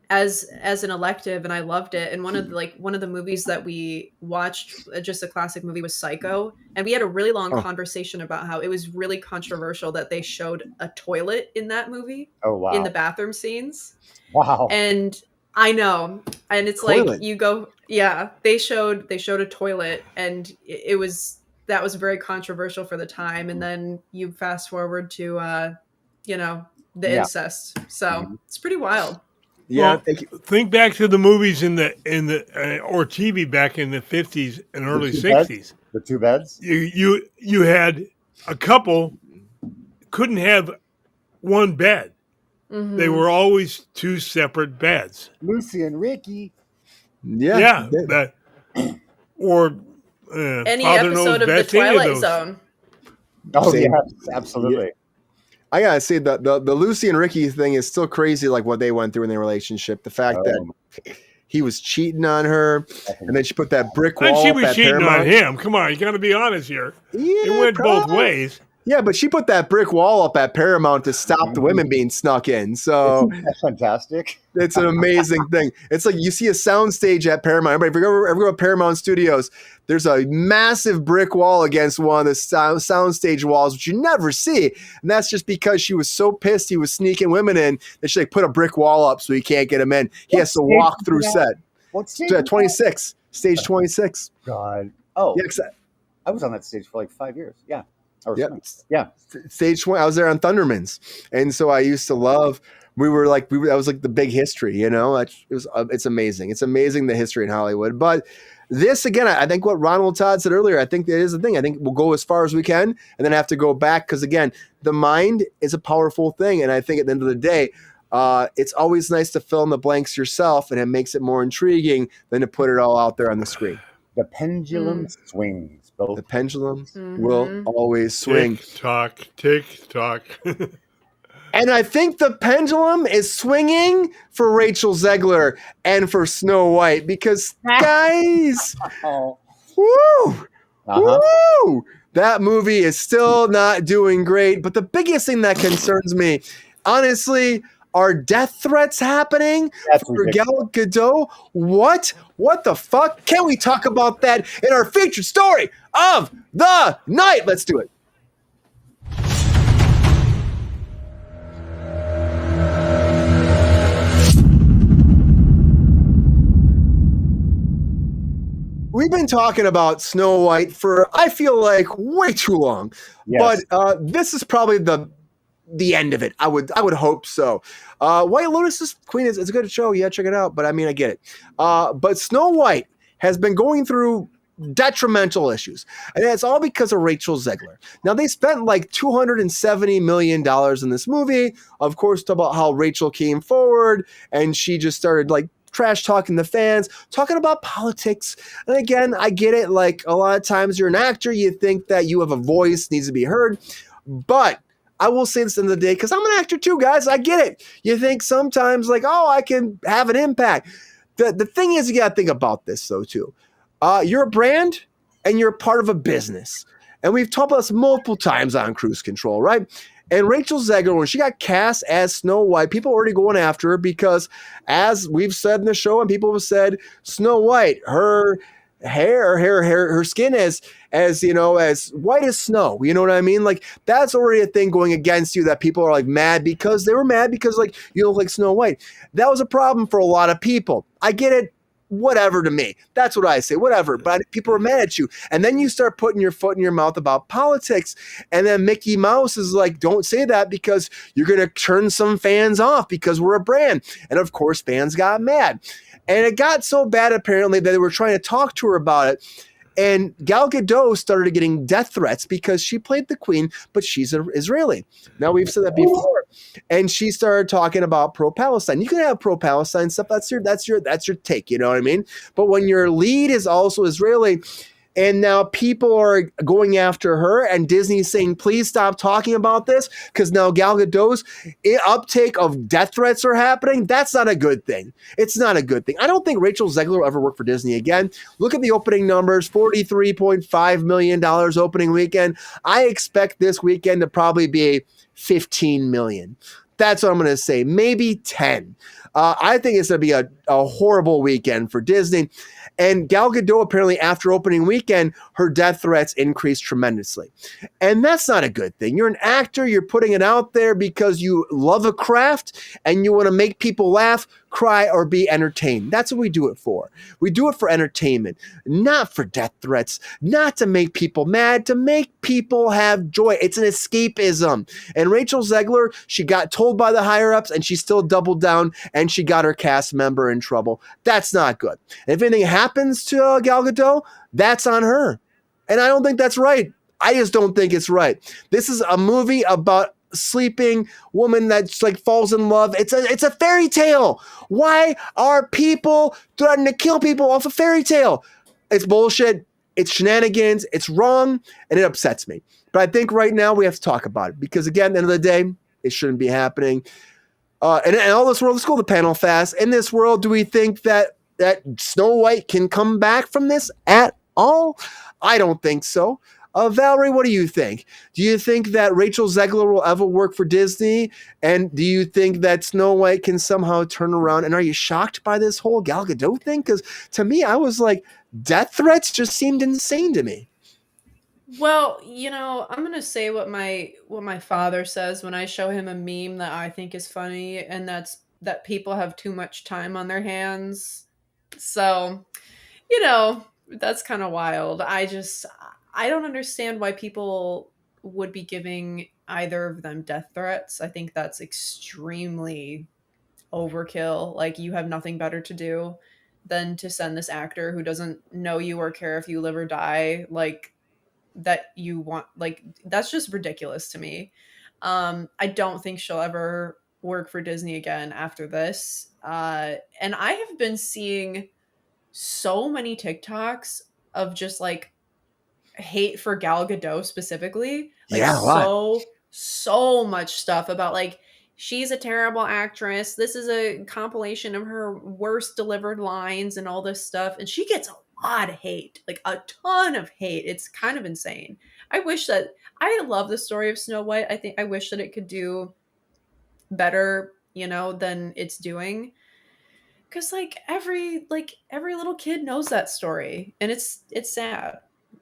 as an elective and I loved it. And one of the movies that we watched, just a classic movie, was Psycho, and we had a really long conversation about how it was really controversial that they showed a toilet in that movie. Oh wow! In the bathroom scenes. Wow. And I know, and it's toilet. like you go, yeah. They showed a toilet, and that was very controversial for the time. And then you fast forward to the incest. So it's pretty wild. Yeah, well, think back to the movies in the or TV back in the 50s and early 60s. The two beds. You had a couple couldn't have one bed. Mm-hmm. They were always two separate beds. Lucy and Ricky. Yeah. Or any Father episode of the Twilight Zone. Oh yeah, absolutely. Yeah. I gotta say the Lucy and Ricky thing is still crazy, like what they went through in their relationship. The fact that he was cheating on her, and then she put that brick wall. And she was up at cheating Paramount. on him. Come on, you got to be honest here. Yeah, it went both ways. Yeah, but she put that brick wall up at Paramount to stop the women being snuck in. So that's fantastic. It's an amazing thing. It's like you see a soundstage at Paramount. Everybody, if you ever go to Paramount Studios, there's a massive brick wall against one of the soundstage walls, which you never see. And that's just because she was so pissed he was sneaking women in that she put a brick wall up so he can't get him in. He has to walk through set. What stage? 26. Stage 26. God. Oh. Yeah, I was on that stage for like 5 years. Yeah. Yeah. Stage 20. I was there on Thundermans. And so I used to love, that was like the big history, you know? It's amazing. It's amazing the history in Hollywood. But this, again, I think what Ronald Todd said earlier, I think that is the thing. I think we'll go as far as we can and then have to go back because, again, the mind is a powerful thing. And I think at the end of the day, it's always nice to fill in the blanks yourself, and it makes it more intriguing than to put it all out there on the screen. The pendulum swings. Both. The pendulum will always swing. Tick tock. And I think the pendulum is swinging for Rachel Zegler and for Snow White because, guys, woo, that movie is still not doing great. But the biggest thing that concerns me, honestly, are death threats happening for Gal Gadot? What the fuck? Can we talk about that in our featured story of the night? Let's do it. We've been talking about Snow White for, I feel like, way too long. Yes. But this is probably the end of it. I would hope so. White Lotus Queen is a good show. Yeah, check it out. But I mean, I get it. But Snow White has been going through detrimental issues, and it's all because of Rachel Zegler. Now, they spent like $270 million in this movie, of course, about how Rachel came forward and she just started like trash talking the fans, talking about politics. And again, I get it. Like a lot of times you're an actor, you think that you have a voice, needs to be heard. But I will say this in the day, because I'm an actor too, guys. I get it. You think sometimes like, oh, I can have an impact. The thing is, you got to think about this though too. You're a brand and you're part of a business. And we've talked about this multiple times on Kruse Control, right? And Rachel Zegler, when she got cast as Snow White, people are already going after her because, as we've said in the show, and people have said, Snow White, her her skin as you know, as white as snow. You know what I mean? Like, that's already a thing going against you that people are like mad because they were mad because like you look like Snow White. That was a problem for a lot of people. I get it. whatever to me. That's what I say, whatever. But people are mad at you. And then you start putting your foot in your mouth about politics. And then Mickey Mouse is like, don't say that because you're going to turn some fans off because we're a brand. And of course, fans got mad. And it got so bad, apparently, that they were trying to talk to her about it. And Gal Gadot started getting death threats because she played the queen, but she's an Israeli. Now, we've said that before. And she started talking about pro-Palestine. You can have pro-Palestine stuff. That's your take. You know what I mean? But when your lead is also Israeli, and now people are going after her, and Disney's saying, please stop talking about this, because now Gal Gadot's uptake of death threats are happening. That's not a good thing. It's not a good thing. I don't think Rachel Zegler will ever work for Disney again. Look at the opening numbers, $43.5 million opening weekend. I expect this weekend to probably be $15 million. That's what I'm going to say. Maybe 10. I think it's going to be a horrible weekend for Disney. And Gal Gadot, apparently after opening weekend, her death threats increased tremendously. And that's not a good thing. You're an actor. You're putting it out there because you love a craft and you want to make people laugh, cry, or be entertained. That's what we do it for. We do it for entertainment, not for death threats, not to make people mad, to make people have joy. It's an escapism. And Rachel Zegler, she got told by the higher-ups and she still doubled down and she got her cast member in trouble. That's not good. And if anything happens to Gal Gadot, that's on her. And I don't think that's right. I just don't think it's right. This is a movie about sleeping woman that's like falls in love. It's a fairy tale. Why are people threatening to kill people off a fairy tale? It's bullshit. It's shenanigans. It's wrong. And it upsets me. But I think right now we have to talk about it because again, at the end of the day, it shouldn't be happening. And in all this world, let's go to the panel fast. In this world, do we think that Snow White can come back from this at all? I don't think so. Valerie, what do you think? Do you think that Rachel Zegler will ever work for Disney? And do you think that Snow White can somehow turn around? And are you shocked by this whole Gal Gadot thing? Because to me, I was like, death threats just seemed insane to me. Well, I'm going to say what my father says when I show him a meme that I think is funny, and that's that people have too much time on their hands. So, that's kind of wild. I don't understand why people would be giving either of them death threats. I think that's extremely overkill. Like, you have nothing better to do than to send this actor who doesn't know you or care if you live or die, like, that you want. Like, that's just ridiculous to me. I don't think she'll ever work for Disney again after this. And I have been seeing so many TikToks of just like hate for Gal Gadot specifically. Like, yeah, so much stuff about like, she's a terrible actress. This is a compilation of her worst delivered lines and all this stuff. And she gets a lot of hate, like a ton of hate. It's kind of insane. I love the story of Snow White. I wish that it could do better, than it's doing. Cause like every little kid knows that story, and it's sad.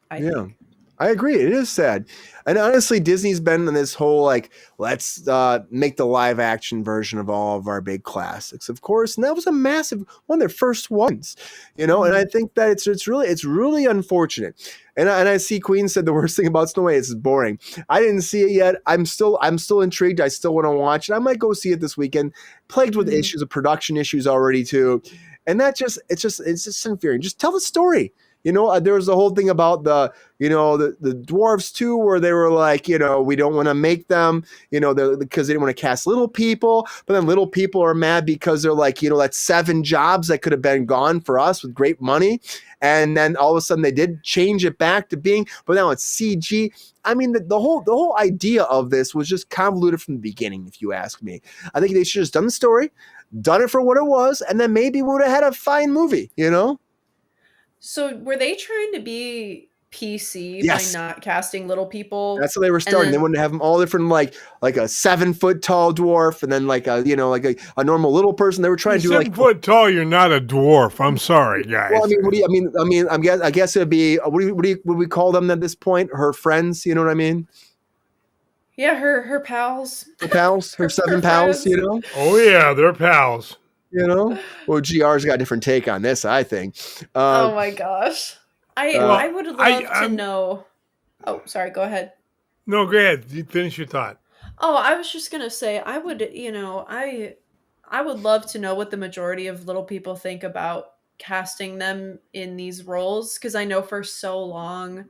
I think. I agree. It is sad. And honestly, Disney's been in this whole, like, let's make the live action version of all of our big classics, of course. And that was a massive one of their first ones, and I think that it's really unfortunate. And I see Queen said the worst thing about Snow White is it's boring. I didn't see it yet. I'm still intrigued. I still want to watch it. I might go see it this weekend. Plagued with issues, of production issues already too. And it's just infuriating. Just tell the story. There was the whole thing about the dwarves too, where they were like, we don't want to make them, because they didn't want to cast little people. But then little people are mad because they're like, that's 7 jobs that could have been gone for us with great money. And then all of a sudden they did change it back to being, but now it's CG. I mean, the whole idea of this was just convoluted from the beginning, if you ask me. I think they should have just done the story, done it for what it was, and then maybe we would have had a fine movie, So were they trying to be PC Yes. by not casting little people? That's how they were starting. They wouldn't have them all different, like a 7-foot tall dwarf, and then like a normal little person. They were trying to do 7-foot tall. You're not a dwarf. I'm sorry, guys. Well, I mean, what do you? I mean, I guess it'd be what do we call them at this point? Her friends. You know what I mean? Yeah, her pals. Her pals. Her 7 pals. Oh yeah, they're pals. You know? Well, GR's got a different take on this, I think. Oh my gosh. I would love to know. Oh, sorry, go ahead. No, go ahead. You finish your thought. Oh, I was just gonna say I would, I would love to know what the majority of little people think about casting them in these roles, because I know for so long,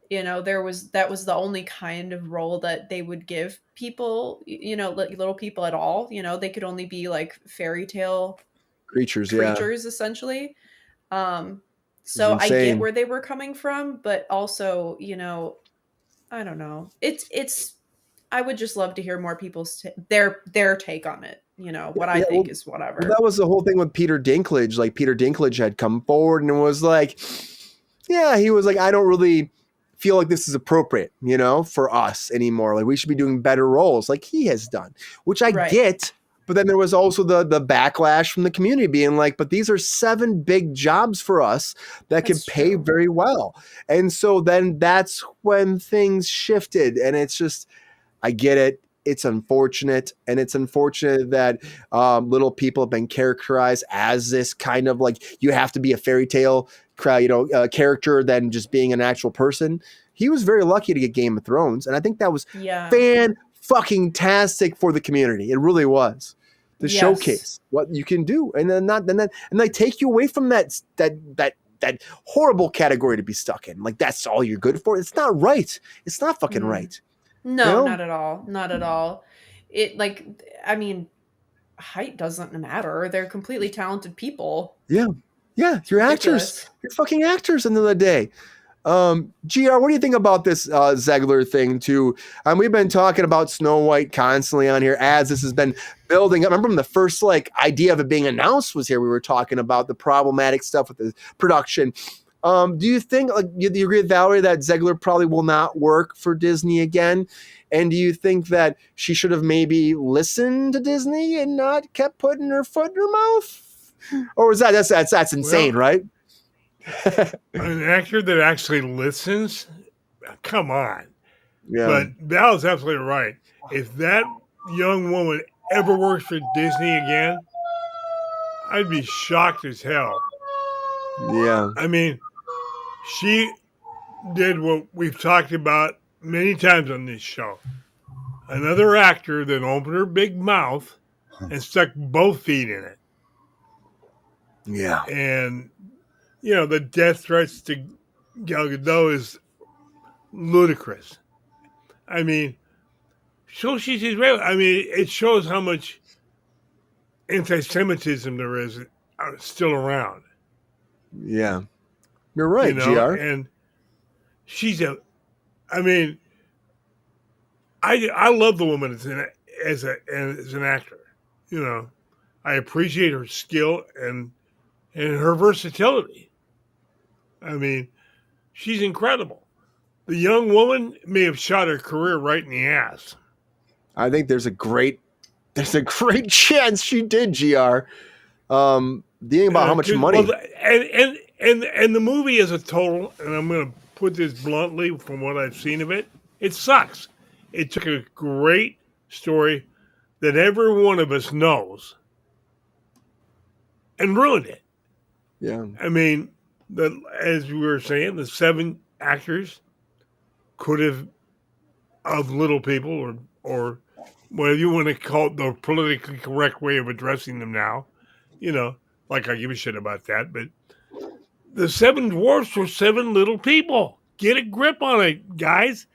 that was the only kind of role that they would give people, little people at all. They could only be like fairy tale creatures, essentially. So I get where they were coming from, but also, I don't know. It's I would just love to hear more people's their take on it. What I think is whatever. That was the whole thing with Peter Dinklage. Like Peter Dinklage had come forward and was like, yeah, he was like, I don't really feel like this is appropriate, for us anymore. Like we should be doing better roles like he has done, which I get. But then there was also the backlash from the community being like, but these are 7 big jobs for us that could pay very well. And so then that's when things shifted. And it's just, I get it. It's unfortunate. And it's unfortunate that little people have been characterized as this kind of like, you have to be a fairy tale character than just being an actual person. He was very lucky to get Game of Thrones. And I think that was fan-fucking-tastic for the community. It really was. To showcase what you can do. And then they take you away from that horrible category to be stuck in. Like that's all you're good for. It's not right. It's not fucking right. No, not at all. Not at all. Height doesn't matter. They're completely talented people. Yeah. Yeah. You're actors. You're fucking actors end of the day. GR, what do you think about this Zegler thing too? We've been talking about Snow White constantly on here as this has been building up. I remember when the first idea of it being announced was here. We were talking about the problematic stuff with the production. Do you think, do you agree with Valerie that Zegler probably will not work for Disney again? And do you think that she should have maybe listened to Disney and not kept putting her foot in her mouth? Or is that's insane, right? An actor that actually listens? Come on. Yeah. But Val's absolutely right. If that young woman ever works for Disney again, I'd be shocked as hell. Yeah. I mean, she did what we've talked about many times on this show. Another actor that opened her big mouth and stuck both feet in it. Yeah. And the death threats to Gal Gadot is ludicrous. I mean, so she's Israeli. I mean, it shows how much anti-Semitism there is still around. Yeah. You're right, GR. And she's I love the woman as an actor. I appreciate her skill and her versatility. I mean, she's incredible. The young woman may have shot her career right in the ass. I think there's a great chance she did, GR. The thing about how much money. Well, and the movie as a total, and I'm going to put this bluntly from what I've seen of it, it sucks. It took a great story that every one of us knows and ruined it. Yeah. I mean, as we were saying, the 7 actors could have, of little people, or whatever you want to call it, the politically correct way of addressing them now, like I give a shit about that, but the 7 dwarfs were 7 little people. Get a grip on it, guys.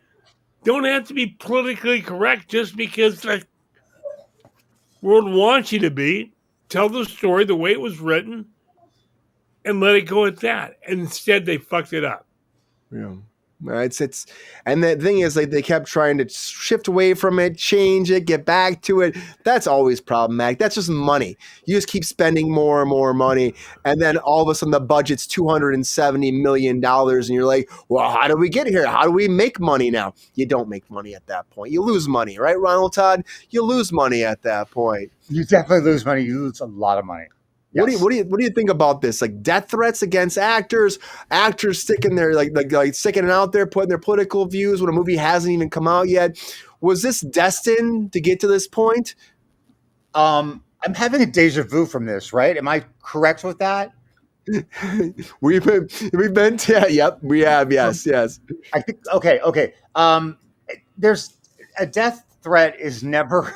Don't have to be politically correct just because the world wants you to be. Tell the story the way it was written and let it go at that. And instead, they fucked it up. Yeah. It's and the thing is, they kept trying to shift away from it, change it, get back to it. That's always problematic. That's just money. You just keep spending more and more money, and then all of a sudden the budget's $270 million, and you're like, well, how do we get here? How do we make money now? You don't make money at that point. You lose money, right, Ronald Todd? You lose money at that point. You definitely lose money. You lose a lot of money. Yes. What do you think about this? Like death threats against actors sticking there, like sticking it out there, putting their political views when a movie hasn't even come out yet. Was this destined to get to this point? I'm having a deja vu from this, right? Am I correct with that? we've been yep, we have, yes. I think okay. There's a death threat is never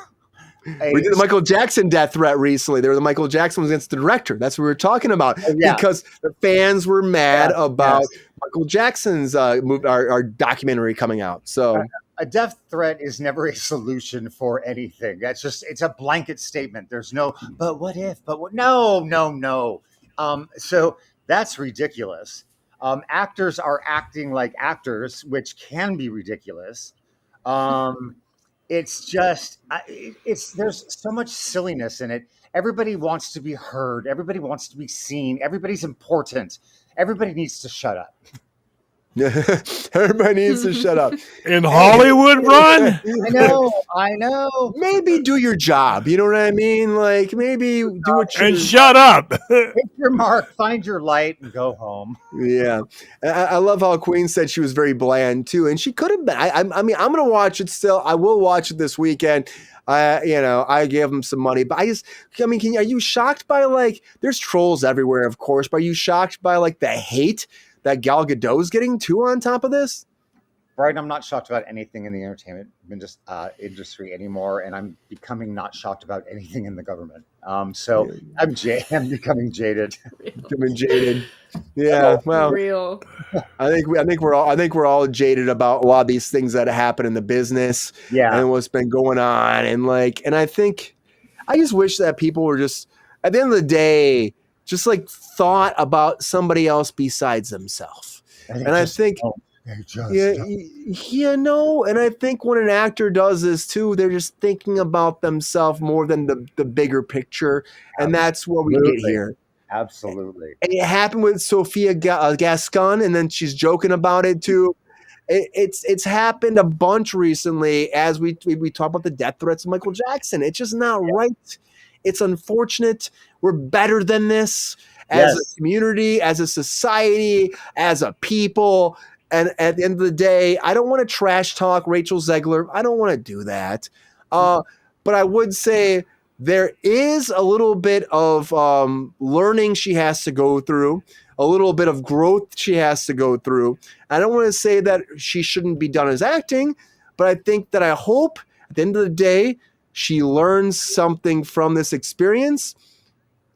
We did the Michael Jackson death threat recently. There, the Michael Jackson was against the director. That's what we were talking about because the fans were mad about Michael Jackson's our documentary coming out. So a death threat is never a solution for anything. That's just, it's a blanket statement. There's no, but what if, but what? No. So that's ridiculous. Actors are acting like actors, which can be ridiculous. It's just, there's so much silliness in it. Everybody wants to be heard. Everybody wants to be seen. Everybody's important. Everybody needs to shut up. Everybody needs to shut up. In Hollywood, Ron? I know. Maybe do your job. You know what I mean? Like, maybe do what you... And shut up. Hit your mark, find your light, and go home. Yeah. I love how Queen said she was very bland, too. And she could have been. I mean, I'm going to watch it still. I will watch it this weekend. I gave them some money. But are you shocked by, like, there's trolls everywhere, of course. But are you shocked by, like, the hate that Gal Gadot's getting too on top of this? Brian, I'm not shocked about anything in the entertainment industry anymore, and I'm becoming not shocked about anything in the government. So I'm becoming jaded. Becoming jaded. Yeah, well, real. I think we're all jaded about a lot of these things that happen in the business. Yeah, and what's been going on, and I just wish that people were just, at the end of the day, just like thought about somebody else besides themselves. And I think when an actor does this too, they're just thinking about themselves more than the bigger picture. And that's what we get here. Absolutely. And it happened with Sophia Gascon, and then she's joking about it too. It's happened a bunch recently as we talk about the death threats of Michael Jackson. It's just not right. It's unfortunate. We're better than this as a community, as a society, as a people. And at the end of the day, I don't want to trash talk Rachel Zegler. I don't want to do that. But I would say there is a little bit of learning she has to go through, a little bit of growth she has to go through. I don't want to say that she shouldn't be done as acting, but I think that I hope at the end of the day, she learns something from this experience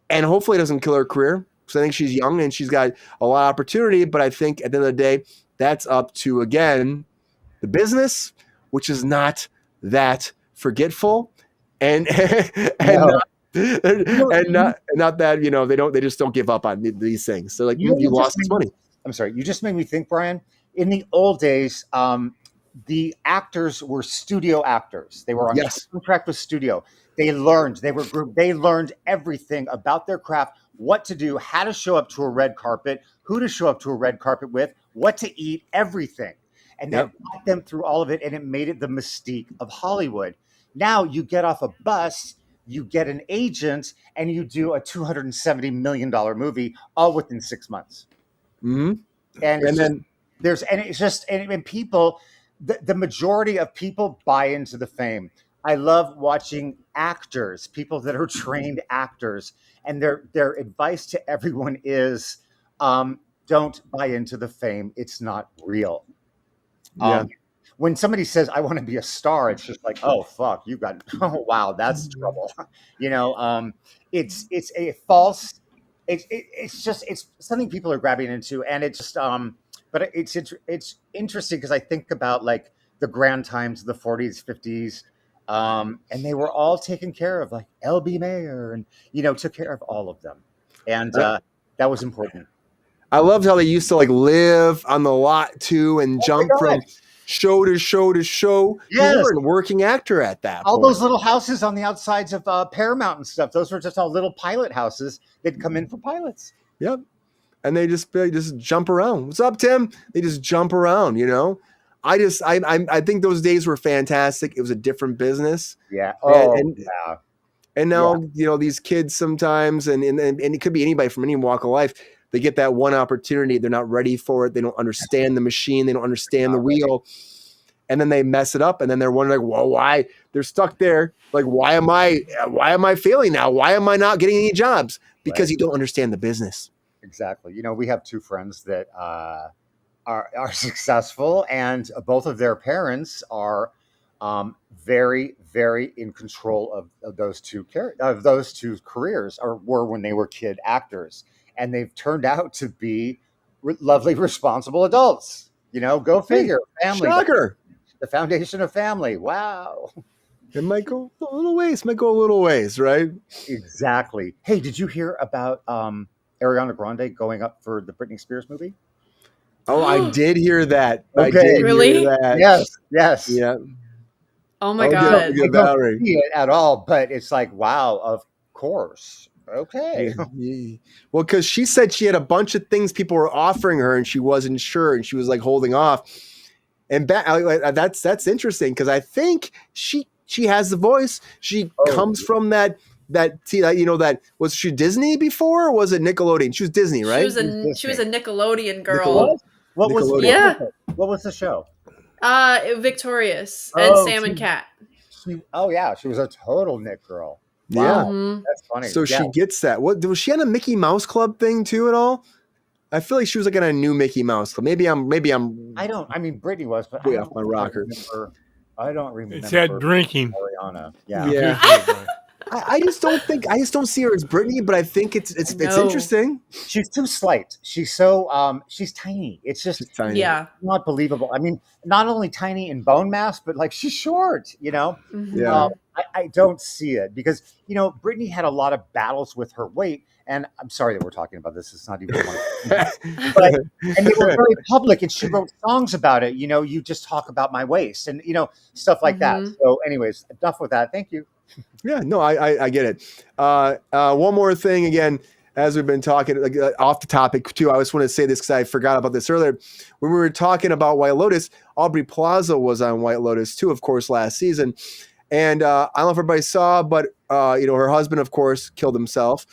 and hopefully it doesn't kill her career. Because I think she's young and she's got a lot of opportunity. But I think at the end of the day, that's up to, again, the business, which is not that forgetful and not that, they just don't give up on these things. So like, you lost this money. I'm sorry. You just made me think, Brian, in the old days, the actors were studio actors. They were on contract with studio. They learned everything about their craft, what to do, how to show up to a red carpet, who to show up to a red carpet with, what to eat, everything. And that got them through all of it, and it made it the mystique of Hollywood. Now you get off a bus, you get an agent, and you do a $270 million movie all within 6 months. Mm-hmm. And people, the majority of people buy into the fame. I love watching actors, people that are trained actors, and their advice to everyone is, don't buy into the fame. It's not real. When somebody says, I want to be a star, it's just like, oh, fuck, oh, wow, that's trouble. It's a false, it's something people are grabbing into. And it's just, but it's interesting because I think about like the grand times of the 40s, 50s, and they were all taken care of, like L.B. Mayer, and took care of all of them, and that was important. I loved how they used to like live on the lot too and jump from show to show to show. Yes. You were a working actor at that all point. Those little houses on the outsides of Paramount and stuff, those were just all little pilot houses that come in for pilots. Yep. And they just jump around. What's up, Tim? They just jump around, I think those days were fantastic. It was a different business. Yeah. And now, these kids sometimes, and it could be anybody from any walk of life, they get that one opportunity. They're not ready for it. They don't understand the machine. They don't understand the wheel. and then they mess it up, and then they're wondering, like, well, why they're stuck there? Like, why am I failing now? Why am I not getting any jobs? Because you don't understand the business. Exactly. You know, we have two friends that are successful, and both of their parents are very, very in control of those two careers, or were when they were kid actors, and they've turned out to be lovely, responsible adults. You know, go figure. Family, Shocker. The foundation of family. Wow. It might go a little ways, right? Exactly. Hey, did you hear about Ariana Grande going up for the Britney Spears movie? Oh, I did hear that. Okay. I did Really? hear that. Yes. Yeah. Oh my I god. don't see it at all, but it's like, wow, of course. Okay. Yeah. Well, because she said she had a bunch of things people were offering her, and she wasn't sure, and she was like holding off. And that's interesting, because I think she has the voice. She comes from that was she Disney before, or was it Nickelodeon? She was Disney, right? She was a Nickelodeon girl. What was the show? Victorious and Sam and Cat. She was a total Nick girl. Yeah. Wow. That's funny. So she gets that. What was she on a Mickey Mouse Club thing too at all? I feel like she was like in a new Mickey Mouse Club. Maybe I'm. I mean, Brittany was, but way off my rocker. I don't remember. It's that drinking. Ariana. Yeah. I just don't see her as Brittany, but I think it's interesting. She's too slight. She's so she's tiny. It's just tiny. Not believable. I mean, not only tiny in bone mass, but like she's short, you know? Yeah. I don't see it because, you know, Brittany had a lot of battles with her weight. And I'm sorry that we're talking about this. It's not even one. And they were very public, and she wrote songs about it. You know, you just talk about my waist and, you know, stuff like that. So anyways, enough with that. Thank you. Yeah, no, I get it. One more thing, again, as we've been talking off the topic too, I just want to say this because I forgot about this earlier. When we were talking about White Lotus, Aubrey Plaza was on White Lotus too, of course, last season. And I don't know if everybody saw, but her husband, of course, killed himself.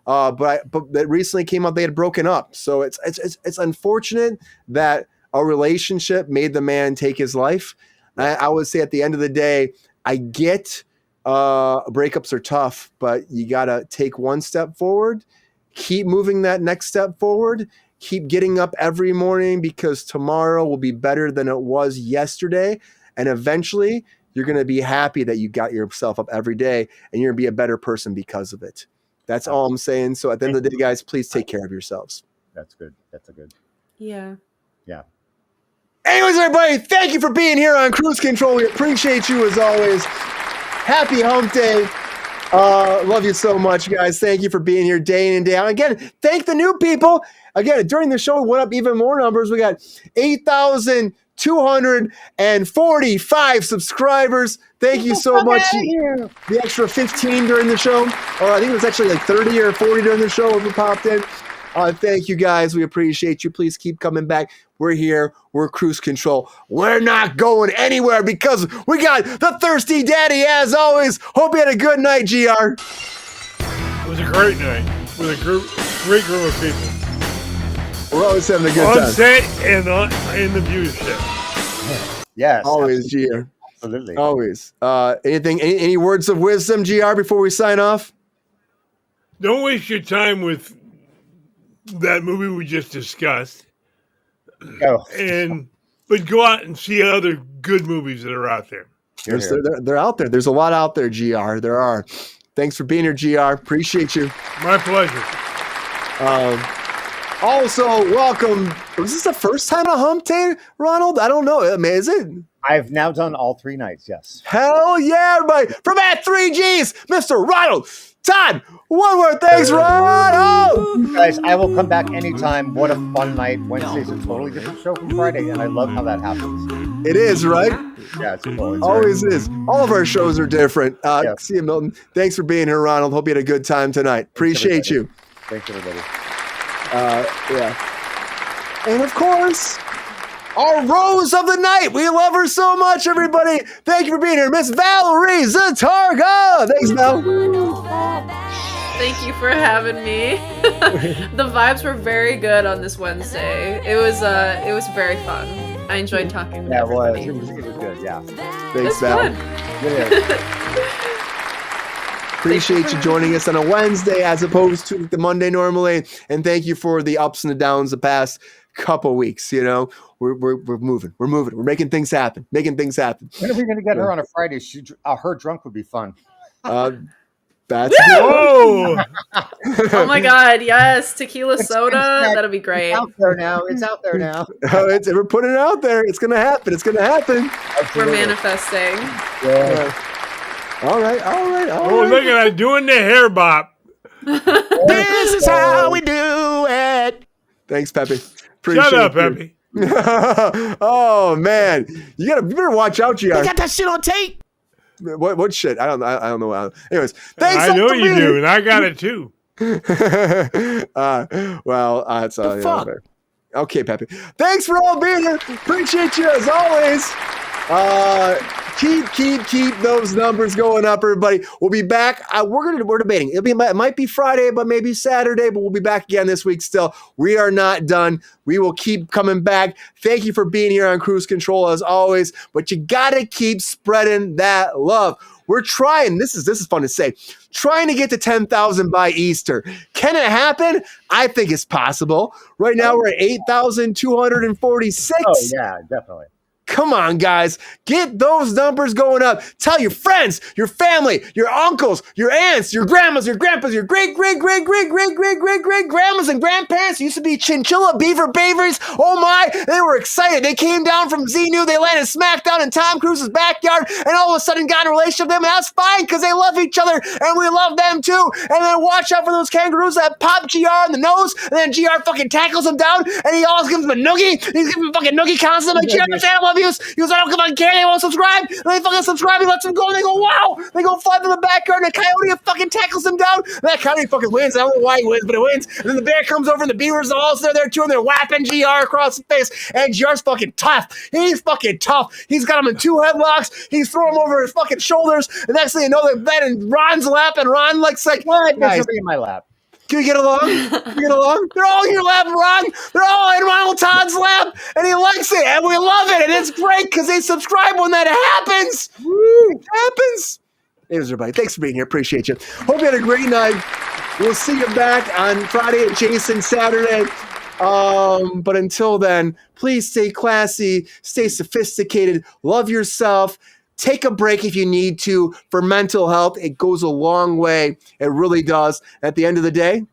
But that recently came out they had broken up. So it's unfortunate that a relationship made the man take his life. I would say at the end of the day, I get breakups are tough, but you got to take one step forward, keep moving that next step forward, keep getting up every morning because tomorrow will be better than it was yesterday. And eventually you're going to be happy that you got yourself up every day and you're going to be a better person because of it. That's all I'm saying. So at the end of the day, guys, please take care of yourselves. That's good. That's a good. Yeah. Yeah. Anyways, everybody, thank you for being here on Kruse Control. We appreciate you as always. Happy hump day. Love you so much, guys. Thank you for being here day in and day out. Again, thank the new people. Again, during the show, we went up even more numbers. We got 8,245 subscribers. Thank you so much. The extra 15 during the show. Or I think it was actually like 30 or 40 during the show when we popped in. Thank you, guys. We appreciate you. Please keep coming back. We're here. We're Kruse Control. We're not going anywhere because we got the Thirsty Daddy as always. Hope you had a good night, GR. It was a great night with a great group of people. We're always having a good time. On set and in the viewership. Yes. Always, GR. Absolutely. Always. Any words of wisdom, GR, before we sign off? Don't waste your time with that movie we just discussed. But go out and see other good movies that are out there. They're out there. There's a lot out there, GR. There are. Thanks for being here, GR. Appreciate you. My pleasure. Also, welcome. Was this the first time on Hump Day, Ronald? I don't know. I mean, is it? I've now done all 3 nights, yes. Hell yeah, everybody. From at 3Gs, Mr. Ronald Todd. One word. Thanks, Ronald. Guys, I will come back anytime. What a fun night. Wednesday's a totally different show from Friday, and I love how that happens. It is, right? Yeah, it's cool. It's always is. All of our shows are different. See you, Milton. Thanks for being here, Ronald. Hope you had a good time tonight. Appreciate you. Thanks, everybody. Yeah. And of course, our Rose of the Night. We love her so much, everybody. Thank you for being here, Miss Valerie Zatarga. Thanks, Val. Thank you for having me. The vibes were very good on this Wednesday. It was very fun. I enjoyed talking with Yeah, it was. everybody. It was good. Yeah. Thanks, Val. It is. Appreciate you joining us on a Wednesday as opposed to the Monday normally. And thank you for the ups and the downs the past couple weeks. You know, we're moving. We're moving. We're making things happen. Making things happen. When are we going to get her on a Friday? Her drunk would be fun. That's Whoa! Oh my God, yes, tequila soda. That'll be great. It's out there now. It's out there now. We're putting it out there. It's gonna happen. It's gonna happen. We're manifesting. Yeah. All right. Oh, look at that, doing the hair bop. This is how we do it. Thanks, Pepe. Shut up, Pepe. Oh man, you better watch out, GR. You got that shit on tape. What shit? I don't know. Anyways, thanks. I know you do, and I got it too. It's The fuck? Okay, Pepe. Thanks for all being here. Appreciate you as always. Keep those numbers going up, everybody. We'll be back. We're debating. It might be Friday, but maybe Saturday. But we'll be back again this week. Still, we are not done. We will keep coming back. Thank you for being here on Kruse Control as always. But you gotta keep spreading that love. We're trying. This is fun to say. Trying to get to 10,000 by Easter. Can it happen? I think it's possible. Right now we're at 8,246. Oh yeah, definitely. Come on, guys. Get those numbers going up. Tell your friends, your family, your uncles, your aunts, your grandmas, your grandpas, your great-great-great-great-great-great-great-grandmas and grandparents. Used to be chinchilla beaver babies. Oh my, they were excited. They came down from Xenu. They landed smack down in Tom Cruise's backyard and all of a sudden got in a relationship with them. And that's fine because they love each other and we love them too. And then watch out for those kangaroos that pop GR in the nose and then GR fucking tackles them down and he always gives them a noogie. He's giving them fucking noogie constantly. Like, GR, that's animal abuse. He goes, I don't fucking care. They won't subscribe. And they fucking subscribe. He lets them go. And they go, wow. They go fly to the backyard. And the coyote fucking tackles them down. And that coyote fucking wins. I don't know why he wins, but it wins. And then the bear comes over and the beavers are all there too. And they're whapping GR across the face. And GR's fucking tough. He's fucking tough. He's got him in 2 headlocks. He's throwing him over his fucking shoulders. And next thing you know, they're bed in Ron's lap. And Ron looks like, what? There's something in my lap. Can we get along? Can we get along? They're all in your lap, Ron. They're all in Ronald Todd's lap, and he likes it, and we love it, and it's great because they subscribe when that happens. Woo, it happens. Hey, everybody. Thanks for being here. Appreciate you. Hope you had a great night. We'll see you back on Friday at Jason Saturday. But until then, please stay classy, stay sophisticated, love yourself. Take a break if you need to for mental health. It goes a long way. It really does. At the end of the day,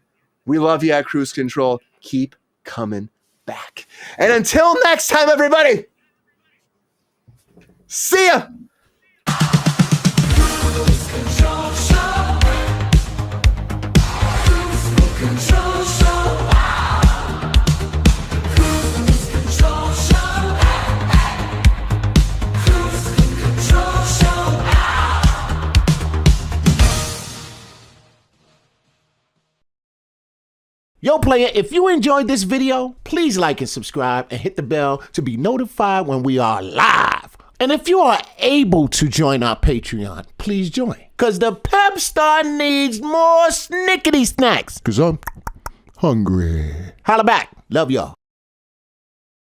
we love you at Kruse Control. Keep coming back. And until next time, everybody, see ya. Yo, player, if you enjoyed this video, please like and subscribe and hit the bell to be notified when we are live. And if you are able to join our Patreon, please join. Because the Pep Star needs more snickety snacks. Because I'm hungry. Holla back. Love y'all.